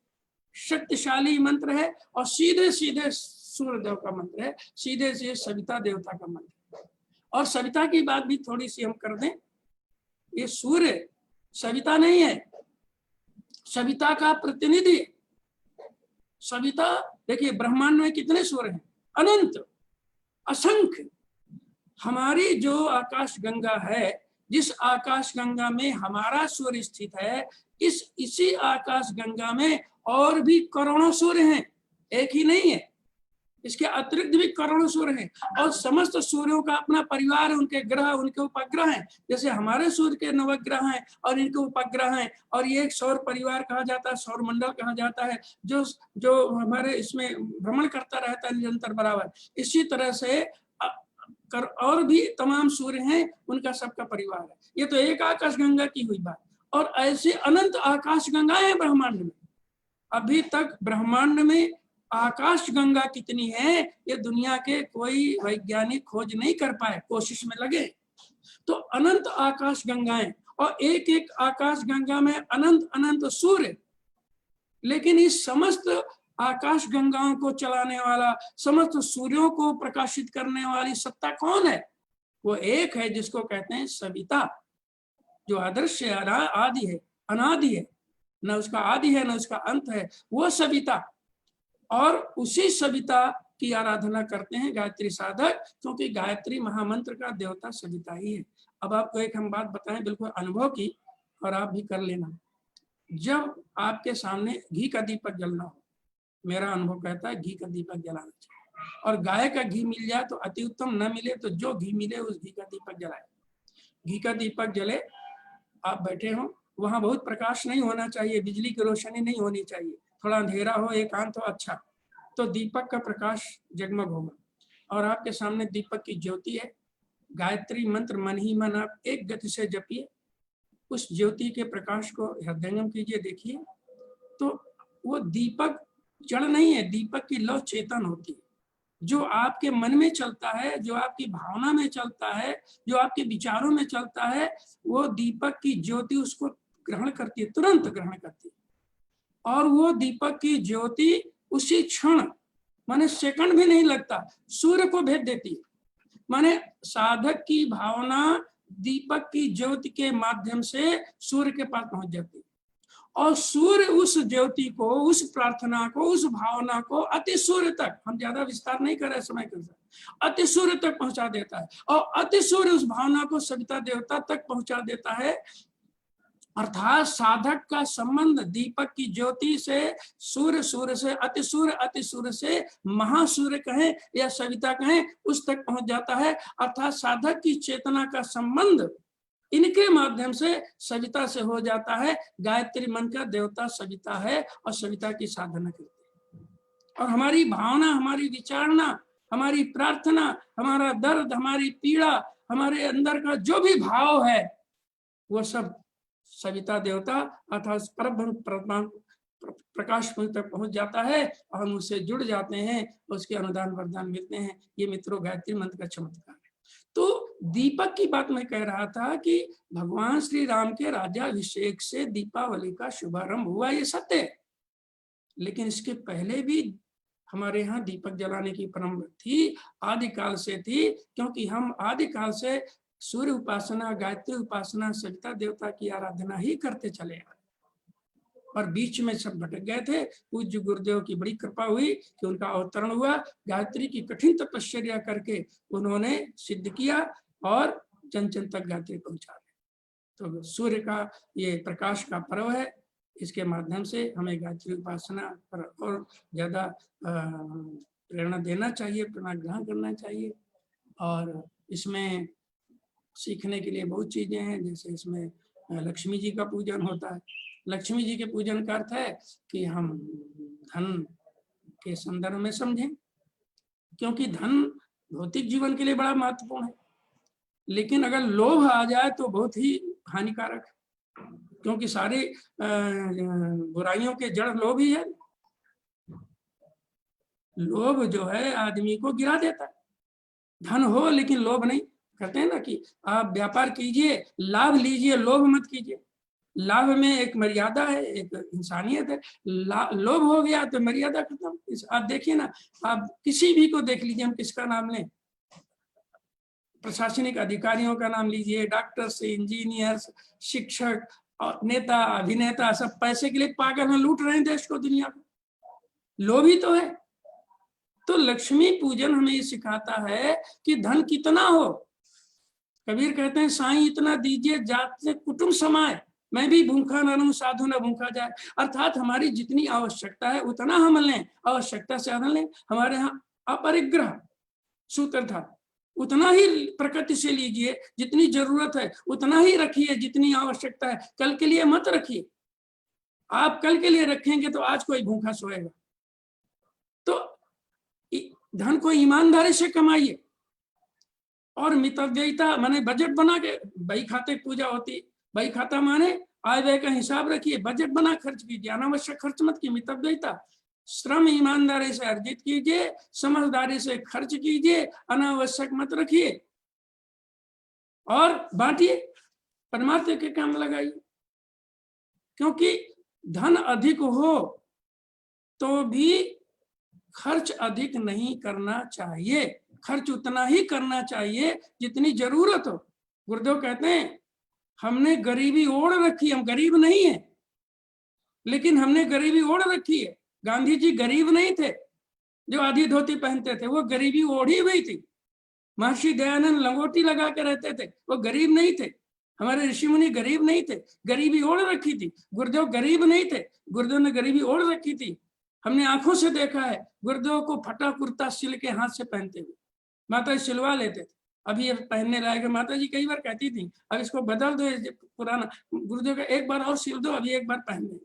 शक्तिशाली मंत्र है और सीधे सीधे सूर्य देव का मंत्र है, सीधे से सविता देवता का मंत्र है। और सविता की बात भी थोड़ी सी हम कर दें, ये सूर्य सविता नहीं है, सविता का प्रतिनिधि। सविता देखिए, ब्रह्मांड में कितने सूर्य हैं? अनंत, असंख्य। हमारी जो आकाश गंगा है, जिस आकाश गंगा में हमारा सूर्य स्थित है, इसी आकाश गंगा में और भी करोड़ों सूर्य हैं, एक ही नहीं है, इसके अतिरिक्त भी करोड़ों सूर्य हैं। और समस्त सूर्यों का अपना परिवार है, उनके ग्रह, उनके उपग्रह हैं। जैसे हमारे सूर्य के नवग्रह हैं और इनके उपग्रह हैं, और ये एक सौर परिवार कहा जाता है, सौर मंडल कहा जाता है, जो हमारे इसमें भ्रमण करता रहता है निरंतर बराबर। इसी तरह से और भी तमाम सूर्य हैं, उनका सबका परिवार है। ये तो एक आकाश गंगा की हुई बात, और ऐसे अनंत आकाश गंगाएं हैं ब्रह्मांड में। अभी तक ब्रह्मांड में आकाश गंगा कितनी है, ये दुनिया के कोई वैज्ञानिक खोज नहीं कर पाए, कोशिश में लगे। तो अनंत आकाश गंगाएं, और एक एक आकाश गंगा में अनंत अनंत सूर्य। लेकिन इस समस्त आकाश गंगाओं को चलाने वाला, समस्त सूर्यों को प्रकाशित करने वाली सत्ता कौन है? वो एक है, जिसको कहते हैं सविता, जो अदृश्य आदि है, अनादि है, न उसका आदि है न उसका अंत है, वो सविता। और उसी सविता की आराधना करते हैं गायत्री साधक, क्योंकि गायत्री महामंत्र का देवता सविता ही है। अब आपको एक हम बात बताएं बिल्कुल अनुभव की, और आप भी कर लेना। जब आपके सामने घी का दीपक जलना हो, मेरा अनुभव कहता है घी का दीपक जलाना चाहिए, और गाय का घी मिल जाए तो अति उत्तम, न मिले तो जो घी मिले उस घी का दीपक जलाए। घी का दीपक जले, आप बैठे हो, वहां बहुत प्रकाश नहीं होना चाहिए, बिजली की रोशनी नहीं होनी चाहिए, थोड़ा अंधेरा हो, एकांत हो, अच्छा, तो दीपक का प्रकाश जगमग होगा, और आपके सामने दीपक की ज्योति है। गायत्री मंत्र मन ही मन आप एक गति से जपिए, उस ज्योति के प्रकाश को हृदयंगम कीजिए, देखिए तो वो दीपक जड़ नहीं है, दीपक की लौ चेतन होती है। जो आपके मन में चलता है, जो आपकी भावना में चलता है, जो आपके विचारों में चलता है, वो दीपक की ज्योति उसको ग्रहण करती है, तुरंत ग्रहण करती है। और वो दीपक की ज्योति उसी क्षण, माने सेकंड भी नहीं लगता, सूर्य को भेज देती है। माने साधक की भावना दीपक की ज्योति के माध्यम से सूर्य के पास पहुंच जाती है, और सूर्य उस ज्योति को, उस प्रार्थना को, उस भावना को अति सूर्य तक, हम ज्यादा विस्तार नहीं कर रहे समय के अनुसार, अति सूर्य तक पहुंचा देता है, और अति सूर्य उस भावना को सविता देवता तक पहुंचा देता है। अर्थात साधक का संबंध दीपक की ज्योति से, सूर्य, सूर्य से अति सूर्य, अति सूर्य से महासूर्य कहें या सविता कहें, उस तक पहुंच जाता है। अर्थात साधक की चेतना का संबंध इनके माध्यम से सविता से हो जाता है। गायत्री मन का देवता सविता है और सविता की साधना करती है, और हमारी भावना, हमारी विचारना, हमारी प्रार्थना, हमारा दर्द, हमारी पीड़ा, हमारे अंदर का जो भी भाव है वो सब सविता देवता अर्थात परब्रह्म प्रकाश तक पहुंच जाता है, और हम उससे जुड़ जाते हैं, उसके अनुदान वरदान मिलते हैं। ये मित्रों गायत्री मंत्र का चमत्कार है। तो दीपक की बात मैं कह रहा था कि भगवान श्री राम के राज्याभिषेक से दीपावली का शुभारंभ हुआ, ये सत्य है, लेकिन इसके पहले भी हमारे यहाँ दीपक जलाने की परंपरा थी, आदिकाल से थी, क्योंकि हम आदिकाल से सूर्य उपासना, गायत्री उपासना, सविता देवता की आराधना ही करते चले आए, और बीच में सब भटक गए थे। पूज्य गुरुदेव की बड़ी कृपा हुई कि उनका अवतरण हुआ, गायत्री की कठिन तपस्या करके उन्होंने सिद्ध किया और जन जन तक गायत्री पहुंचा दी। तो सूर्य का ये प्रकाश का पर्व है, इसके माध्यम से हमें गायत्री उपासना पर और ज्यादा प्रेरणा देना चाहिए, प्रेरणा ग्रहण करना चाहिए। और इसमें सीखने के लिए बहुत चीजें हैं, जैसे इसमें लक्ष्मी जी का पूजन होता है। लक्ष्मी जी के पूजन का अर्थ है कि हम धन के संदर्भ में समझें, क्योंकि धन भौतिक जीवन के लिए बड़ा महत्वपूर्ण है, लेकिन अगर लोभ आ जाए तो बहुत ही हानिकारक है, क्योंकि सारी बुराइयों के जड़ लोभ ही है। लोभ जो है आदमी को गिरा देता है। धन हो लेकिन लोभ नहीं। कहते हैं ना कि आप व्यापार कीजिए, लाभ लीजिए, लोभ मत कीजिए। लाभ में एक मर्यादा है, एक इंसानियत है। लोभ हो गया तो मर्यादा खत्म। आप देखिए ना, आप किसी भी को देख लीजिए, हम किसका नाम लें, प्रशासनिक अधिकारियों का नाम लीजिए, डॉक्टर्स, इंजीनियर्स, शिक्षक और नेता, अभिनेता, सब पैसे के लिए पागल हैं, लूट रहे हैं देश को, दुनिया को। लोभी तो है। तो लक्ष्मी पूजन हमें ये सिखाता है कि धन कितना हो। कबीर कहते हैं, साईं इतना दीजिए जात से कुटुंब समाए, मैं भी भूखा न रहूं, साधु न भूखा जाए। अर्थात हमारी जितनी आवश्यकता है उतना हम लें, आवश्यकता से ज्यादा लें। हमारे यहाँ अपरिग्रह सूत्र था, उतना ही प्रकृति से लीजिए, जितनी जरूरत है उतना ही रखिए, जितनी आवश्यकता है। कल के लिए मत रखिए। आप कल के लिए रखेंगे तो आज कोई भूखा सोएगा। तो धन को ईमानदारी से कमाइए, और मितव्ययिता माने बजट बना के, बही खाते पूजा होती, बही खाता माने आय व्यय का हिसाब रखिए, बजट बना खर्च कीजिए, अनावश्यक खर्च मत कीजिए। मितव्ययिता, श्रम ईमानदारी से अर्जित कीजिए, समझदारी से खर्च कीजिए, अनावश्यक मत रखिए, और बांटिए, परमार्थ के काम लगाइए। क्योंकि धन अधिक हो तो भी खर्च अधिक नहीं करना चाहिए, खर्च उतना ही करना चाहिए जितनी जरूरत हो। गुरुदेव कहते हैं, हमने गरीबी ओढ़ रखी, हम गरीब नहीं है, लेकिन हमने गरीबी ओढ़ रखी है। गांधी जी गरीब नहीं थे जो आधी धोती पहनते थे, वो गरीबी ओढ़ी हुई थी। महर्षि दयानंद लंगोटी लगा के रहते थे, वो गरीब नहीं थे। हमारे ऋषि मुनि गरीब नहीं थे, गरीबी ओढ़ रखी थी। गुरुदेव गरीब नहीं थे, गुरुदेव ने गरीबी ओढ़ रखी थी। हमने आंखों से देखा है गुरुदेव को फटा कुर्ता सिल के हाथ से पहनते हुए, माता जी सिलवा लेते थे। अभी ये पहनने लायक, माता जी कई बार कहती थी, अब इसको बदल दो, पुराना गुरुदेव का एक बार और सिल दो, अभी एक बार पहन दो।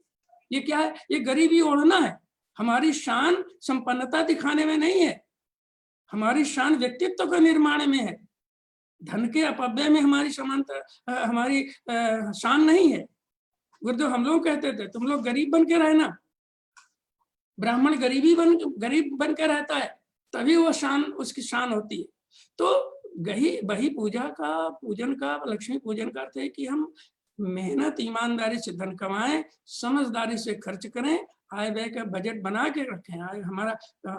ये क्या है? ये गरीबी ओढ़ना है। हमारी शान संपन्नता दिखाने में नहीं है, हमारी शान व्यक्तित्व के निर्माण में है। धन के अपव्यय में हमारी समानता, हमारी शान नहीं है। गुरुदेव हम लोग कहते थे, तुम लोग गरीब बन के रहना। ब्राह्मण गरीब बन के रहता है, तभी वो शान, उसकी शान होती है। तो बही पूजा का, पूजन का, लक्ष्मी पूजन का अर्थ है कि हम मेहनत ईमानदारी से धन कमाएं, समझदारी से खर्च करें, आय व्यय का बजट बना के रखें। आय हमारा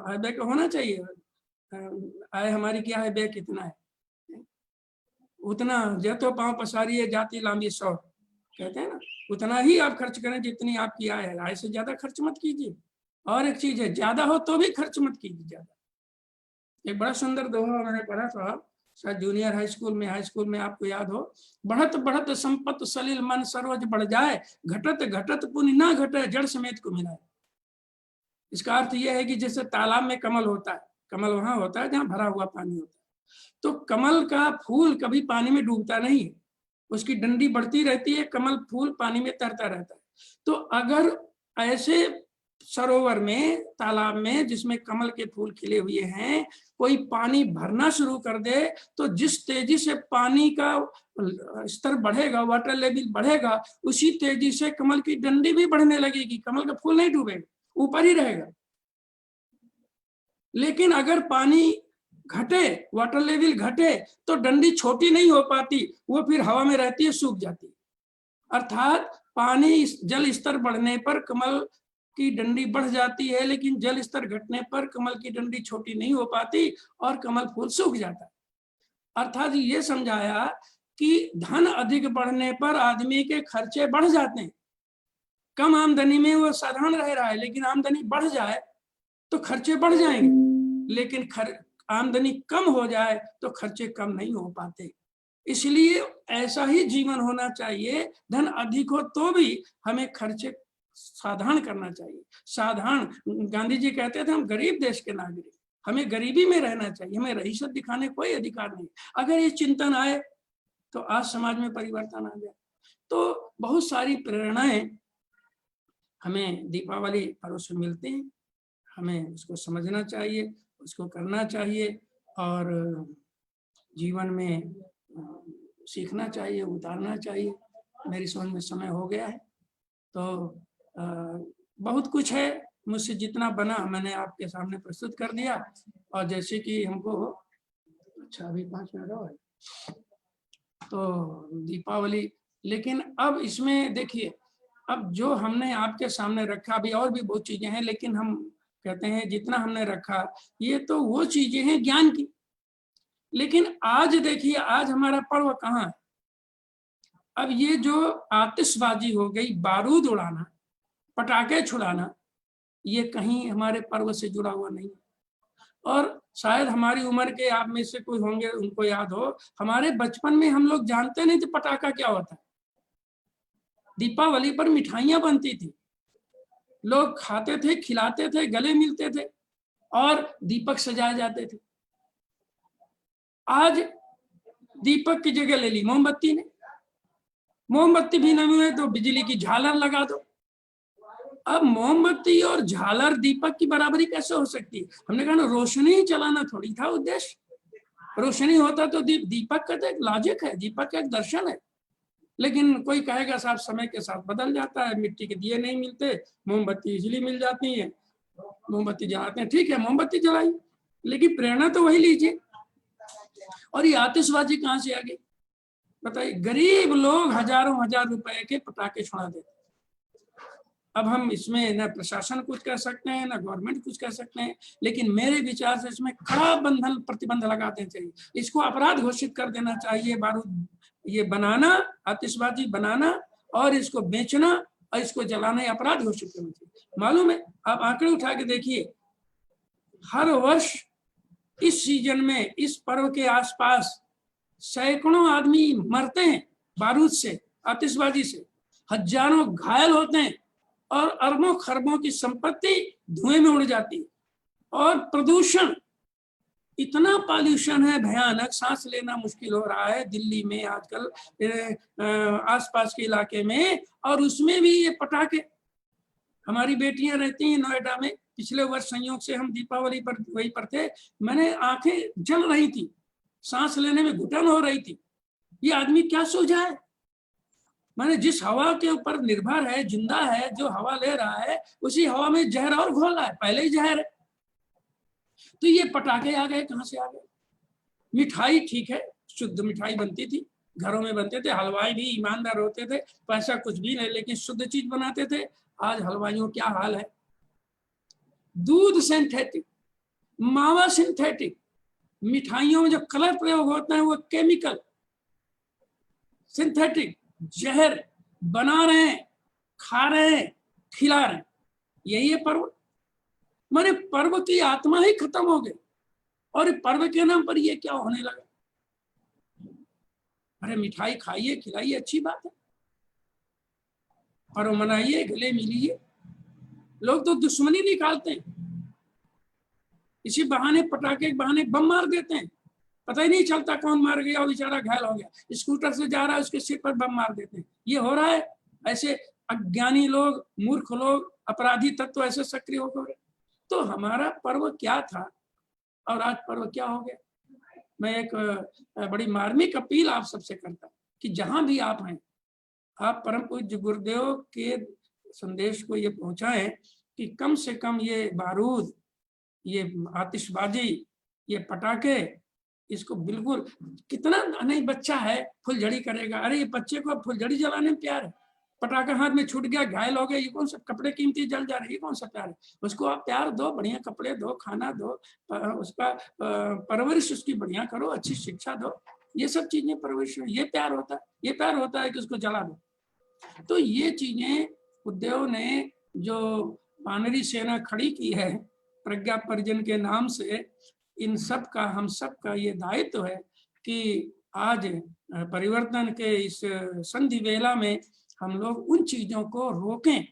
आय व्यय का होना चाहिए, आय हमारी क्या है, व्यय कितना है। उतना जतो पांव पसारिए जाति लांबी 100 कहते हैं ना, उतना ही आप खर्च करें जितनी आपकी आय है, आय से ज्यादा खर्च मत कीजिए। और एक चीज है, ज्यादा हो तो भी खर्च मत कीजिए ज्यादा। एक बड़ा सुंदर दोहा मैंने पढ़ा था, शायद जूनियर हाई स्कूल में आपको याद हो, बढ़त बढ़त संपत सलिल मन सरोज बढ़ जाए, घटत घटत पुण्य ना घटे जड़ समेत को मिलाए। इसका अर्थ यह है कि जैसे तालाब में कमल होता है, कमल वहां होता है जहां भरा हुआ पानी होता है, तो कमल का फूल कभी पानी में डूबता नहीं है, उसकी डंडी बढ़ती रहती है, कमल फूल पानी में तैरता रहता है। तो अगर ऐसे सरोवर में, तालाब में जिसमें कमल के फूल खिले हुए हैं, कोई पानी भरना शुरू कर दे, तो जिस तेजी से पानी का स्तर बढ़ेगा, वाटर लेवल बढ़ेगा, उसी तेजी से कमल की डंडी भी बढ़ने लगेगी, कमल का फूल नहीं डूबेगा, ऊपर ही रहेगा। लेकिन अगर पानी घटे, वाटर लेवल घटे, तो डंडी छोटी नहीं हो पाती, वो फिर हवा में रहती है, सूख जाती है। अर्थात पानी जल स्तर बढ़ने पर कमल की डंडी बढ़ जाती है, लेकिन जल स्तर घटने पर कमल की डंडी छोटी नहीं हो पाती और कमल फूल सूख जाता है। अर्थात ये समझाया कि धन अधिक बढ़ने पर आदमी के खर्चे बढ़ जाते हैं। कम आमदनी में वो साधारण रह रहा है, लेकिन आमदनी बढ़ जाए तो खर्चे बढ़ जाएंगे, लेकिन आमदनी कम हो जाए तो खर्चे कम नहीं हो पाते। इसलिए ऐसा ही जीवन होना चाहिए, धन अधिक हो तो भी हमें खर्चे साधारण करना चाहिए, साधारण। गांधी जी कहते थे हम गरीब देश के नागरिक, हमें गरीबी में रहना चाहिए, हमें रईसत दिखाने कोई अधिकार नहीं। अगर ये चिंतन आए तो आज समाज में परिवर्तन आ जाए। तो बहुत सारी प्रेरणाएं हमें दीपावली पर्व से मिलती हैं, हमें उसको समझना चाहिए, उसको करना चाहिए और जीवन में सीखना चाहिए, उतारना चाहिए। मेरी समझ में समय हो गया है, तो बहुत कुछ है, मुझसे जितना बना मैंने आपके सामने प्रस्तुत कर दिया। और जैसे कि हमको, अच्छा अभी 5 मिनट और है, तो दीपावली, लेकिन अब इसमें देखिए, अब जो हमने आपके सामने रखा, अभी और भी बहुत चीजें हैं, लेकिन हम कहते हैं जितना हमने रखा ये तो वो चीजें हैं ज्ञान की। लेकिन आज देखिए, आज हमारा पर्व कहाँ है? अब ये जो आतिशबाजी हो गई, बारूद उड़ाना, पटाखे छुड़ाना, ये कहीं हमारे पर्व से जुड़ा हुआ नहीं। और शायद हमारी उम्र के आप में से कोई होंगे, उनको याद हो, हमारे बचपन में हम लोग जानते नहीं थे पटाखा क्या होता है। दीपावली पर मिठाइयां बनती थी, लोग खाते थे, खिलाते थे, गले मिलते थे और दीपक सजाए जाते थे। आज दीपक की जगह ले ली मोमबत्ती ने, मोमबत्ती भी नहीं हुए तो बिजली की झालर लगा दो। अब मोमबत्ती और झालर दीपक की बराबरी कैसे हो सकती है? हमने कहा ना, रोशनी ही चलाना थोड़ी था उद्देश्य, रोशनी होता तो दीपक का तो एक लॉजिक है, दीपक का एक दर्शन है। लेकिन कोई कहेगा साहब समय के साथ बदल जाता है, मिट्टी के दिए नहीं मिलते, मोमबत्ती इजीली मिल जाती है, मोमबत्ती जलाते हैं, ठीक है मोमबत्ती जलाई, लेकिन प्रेरणा तो वही लीजिए। और ये आतिशबाजी कहाँ से आ गई बताइए? गरीब लोग हजारों हजार रुपए के पटाखे छुड़ा देते। अब हम इसमें न प्रशासन कुछ कह सकते हैं, न गवर्नमेंट कुछ कह सकते हैं, लेकिन मेरे विचार से इसमें कड़ा बंधन प्रतिबंध लगा देना चाहिए, इसको अपराध घोषित कर देना चाहिए। बारूद ये बनाना, आतिशबाजी बनाना और इसको बेचना और इसको जलाना अपराध घोषित करना चाहिए। मालूम है, आप आंकड़े उठा के देखिए, हर वर्ष इस सीजन में, इस पर्व के आसपास सैकड़ों आदमी मरते हैं बारूद से, आतिशबाजी से, हजारों घायल होते हैं और अरबों खरबों की संपत्ति धुएं में उड़ जाती है। और प्रदूषण, इतना पॉल्यूशन है भयानक, सांस लेना मुश्किल हो रहा है दिल्ली में आजकल, आसपास के इलाके में, और उसमें भी ये पटाखे। हमारी बेटियां रहती हैं नोएडा में, पिछले वर्ष संयोग से हम दीपावली पर वहीं पर थे, मैंने आंखें जल रही थी, सांस लेने में घुटन हो रही थी। ये आदमी क्या सोचा है? माने जिस हवा के ऊपर निर्भर है, जिंदा है, जो हवा ले रहा है, उसी हवा में जहर और घोला है, पहले ही जहर है। तो ये पटाखे आ गए, कहां से आ गए? मिठाई ठीक है, शुद्ध मिठाई बनती थी, घरों में बनते थे, हलवाई भी ईमानदार होते थे, पैसा कुछ भी नहीं, लेकिन शुद्ध चीज बनाते थे। आज हलवाइयों क्या हाल है? दूध सिंथेटिक, मावा सिंथेटिक, मिठाइयों में जो कलर प्रयोग होता है वो केमिकल, सिंथेटिक जहर बना रहे हैं, खा रहे हैं, खिला रहे हैं। यही है पर्व। माने पर्व की आत्मा ही खत्म हो गई, और पर्व के नाम पर ये क्या होने लगा। अरे मिठाई खाइए, खिलाइए, अच्छी बात है, पर्व मनाइए, गले मिलिए। लोग तो दुश्मनी निकालते हैं, इसी बहाने, पटाखे के बहाने बम मार देते हैं, पता ही नहीं चलता कौन मार गया और बेचारा घायल हो गया। स्कूटर से जा रहा है, उसके सिर पर बम मार देते हैं। ये हो रहा है। ऐसे अज्ञानी लोग, मूर्ख लोग, अपराधी तत्व ऐसे सक्रिय हो गए। तो हमारा पर्व क्या था और आज पर्व क्या हो गया। मैं एक बड़ी मार्मिक अपील आप सबसे करता हूँ कि जहां भी आप हैं, आप परम पूज्य गुरुदेव के संदेश को ये पहुंचाएं कि कम से कम ये बारूद, ये आतिशबाजी, ये पटाखे, इसको बिल्कुल, कितना नहीं बच्चा है फुलझड़ी करेगा। अरे ये बच्चे को फुलझड़ी जलाने में प्यार है, पटाखा हाथ में छूट गया, घायल हो गया, ये कौन सा, कपड़े कीमती जल जा रहे, ये कौन सा प्यार है। उसको आप प्यार दो, बढ़िया कपड़े दो, खाना दो, उसका परवरिश उसकी बढ़िया करो, अच्छी शिक्षा दो। ये सब चीजें परवरिश, ये प्यार होता है। ये प्यार होता है कि उसको जला दो। तो ये चीजें उद्धव ने जो वानरी सेना खड़ी की है प्रज्ञा परिजन के नाम से, इन सब का, हम सब का ये दायित्व है कि आज परिवर्तन के इस संधि वेला में हम लोग उन चीजों को रोकें,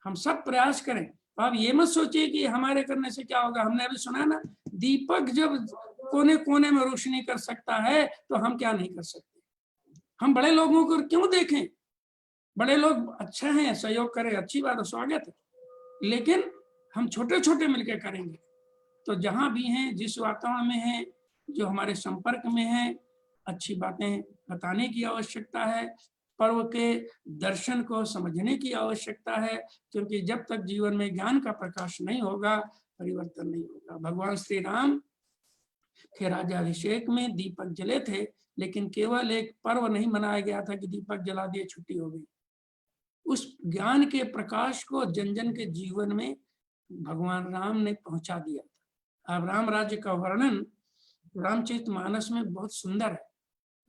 हम सब प्रयास करें। तो आप ये मत सोचिए कि हमारे करने से क्या होगा। हमने अभी सुना ना, दीपक जब कोने कोने में रोशनी कर सकता है तो हम क्या नहीं कर सकते। हम बड़े लोगों को क्यों देखें, बड़े लोग अच्छा हैं, सहयोग करें, अच्छी बात है, स्वागत है, लेकिन हम छोटे छोटे मिलकर करेंगे। तो जहां भी हैं, जिस वातावरण में हैं, जो हमारे संपर्क में हैं, अच्छी बातें बताने की आवश्यकता है। पर्व के दर्शन को समझने की आवश्यकता है, क्योंकि जब तक जीवन में ज्ञान का प्रकाश नहीं होगा, परिवर्तन नहीं होगा। भगवान श्री राम के राज्याभिषेक में दीपक जले थे, लेकिन केवल एक पर्व नहीं मनाया गया था कि दीपक जला दिए छुट्टी हो गई। उस ज्ञान के प्रकाश को जन जन के जीवन में भगवान राम ने पहुंचा दिया था। अब राम राज्य का वर्णन रामचरितमानस में बहुत सुंदर है।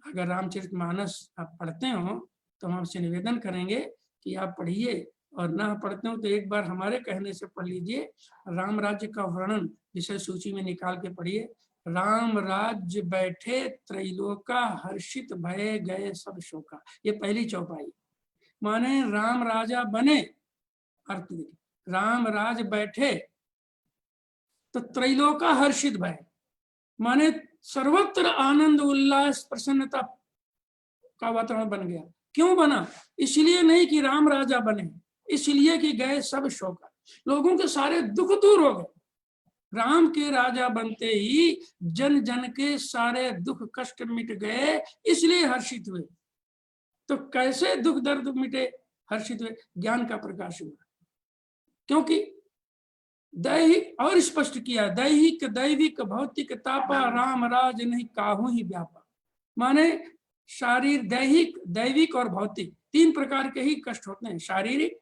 अगर रामचरितमानस आप पढ़ते हो तो हम आपसे निवेदन करेंगे कि आप पढ़िए, और ना पढ़ते हो तो एक बार हमारे कहने से पढ़ लीजिए। राम राज्य का वर्णन विषय सूची में निकाल के पढ़िए। राम राज्य बैठे त्रैलोका, हर्षित भय गए सब शोका। ये पहली चौपाई। माने राम राजा बने, अर्थ राम राज बैठे तो त्रैलोका हर्षित भय, माने सर्वत्र आनंद उल्लास प्रसन्नता का वातावरण बन गया। क्यों बना? इसलिए नहीं कि राम राजा बने, इसलिए कि गए सब शोक, लोगों के सारे दुख दूर हो गए। राम के राजा बनते ही जन जन के सारे दुख कष्ट मिट गए, इसलिए हर्षित हुए। तो कैसे दुख दर्द मिटे, हर्षित हुए? ज्ञान का प्रकाश हुआ। क्योंकि दैहिक, और स्पष्ट किया, दैहिक दैविक भौतिक तापा, राम राज नहीं काहू ही व्यापा। माने शारीरिक, दैहिक, दैविक और भौतिक, तीन प्रकार के ही कष्ट होते हैं। शारीरिक,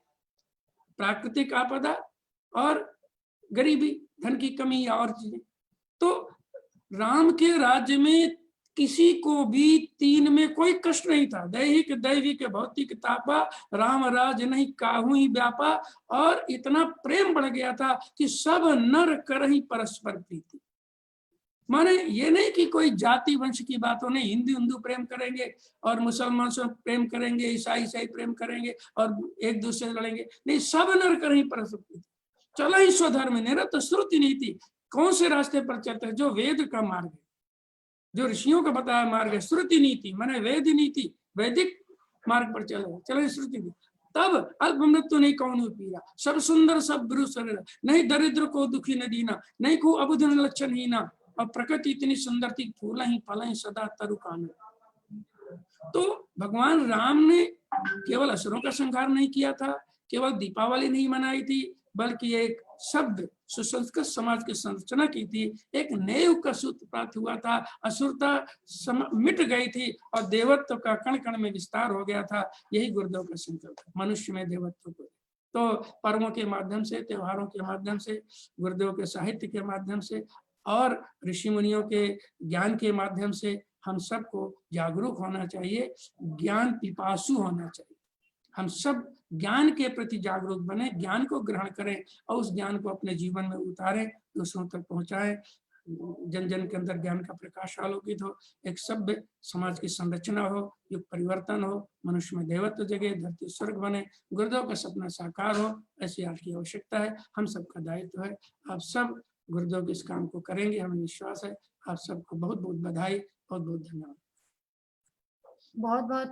प्राकृतिक आपदा और गरीबी, धन की कमी या और चीजें। तो राम के राज्य में किसी को भी तीन में कोई कष्ट नहीं था। दैहिक दैविक भौतिक तापा, राम राज नहीं काहू ही व्यापा। और इतना प्रेम बढ़ गया था कि सब नर कर ही परस्पर प्रीति। माने ये नहीं कि कोई जाति वंश की बात हो, नहीं, हिंदू हिंदू प्रेम करेंगे और मुसलमान से प्रेम करेंगे, ईसाई ईसाई प्रेम करेंगे और एक दूसरे से लड़ेंगे, नहीं, सब नर कर ही परस्पर प्रीति। चला ही स्वधर्म निरत श्रुति नीति। कौन से रास्ते पर चलते हैं? जो वेद का मार्ग है, जो ऋषियों का बताया मार्ग है, श्रुति नीति, माने वेद नीति, वैदिक मार्ग पर चले श्रुति नीति। तब अल्प मृत्यु नहीं कौन पीरा, सब सुंदर सब गुरु शरीर, नहीं दरिद्र को दुखी न दीना, नहीं को अबुध लक्षण ही ना, और प्रकृति इतनी सुंदर थी, फूल ही फल ही सदा तरुकान। तो भगवान राम ने केवल असुरों का संहार नहीं किया था, केवल दीपावली नहीं मनाई थी, बल्कि एक शब्द सुसंस्कृत समाज की संरचना की थी। एक नेव का सूत्र प्राप्त हुआ था, असुरता मिट गई थी और देवत्व का कण कण में विस्तार हो गया था। यही गुरुदेव का संकल्प है, मनुष्य में देवत्व को। तो पर्वों के माध्यम से, त्योहारों के माध्यम से, गुरुदेव के साहित्य के माध्यम से और ऋषि मुनियों के ज्ञान के माध्यम से हम सबको जागरूक होना चाहिए, ज्ञान पिपासु होना चाहिए। हम सब ज्ञान के प्रति जागरूक बने, ज्ञान को ग्रहण करें और उस ज्ञान को अपने जीवन में उतारें, दूसरों तक पहुंचाएं, जन जन के अंदर ज्ञान का प्रकाश आलोकित हो, एक सभ्य समाज की संरचना हो, युग परिवर्तन हो, मनुष्य में देवत्व जगे, धरती स्वर्ग बने, गुरुदेव का सपना साकार हो, ऐसी आपकी आवश्यकता है, हम सबका दायित्व है। आप सब गुरुदेव के इस काम को करेंगे, हमें विश्वास है। आप सबको बहुत बहुत बधाई, बहुत बहुत धन्यवाद। बहुत बहुत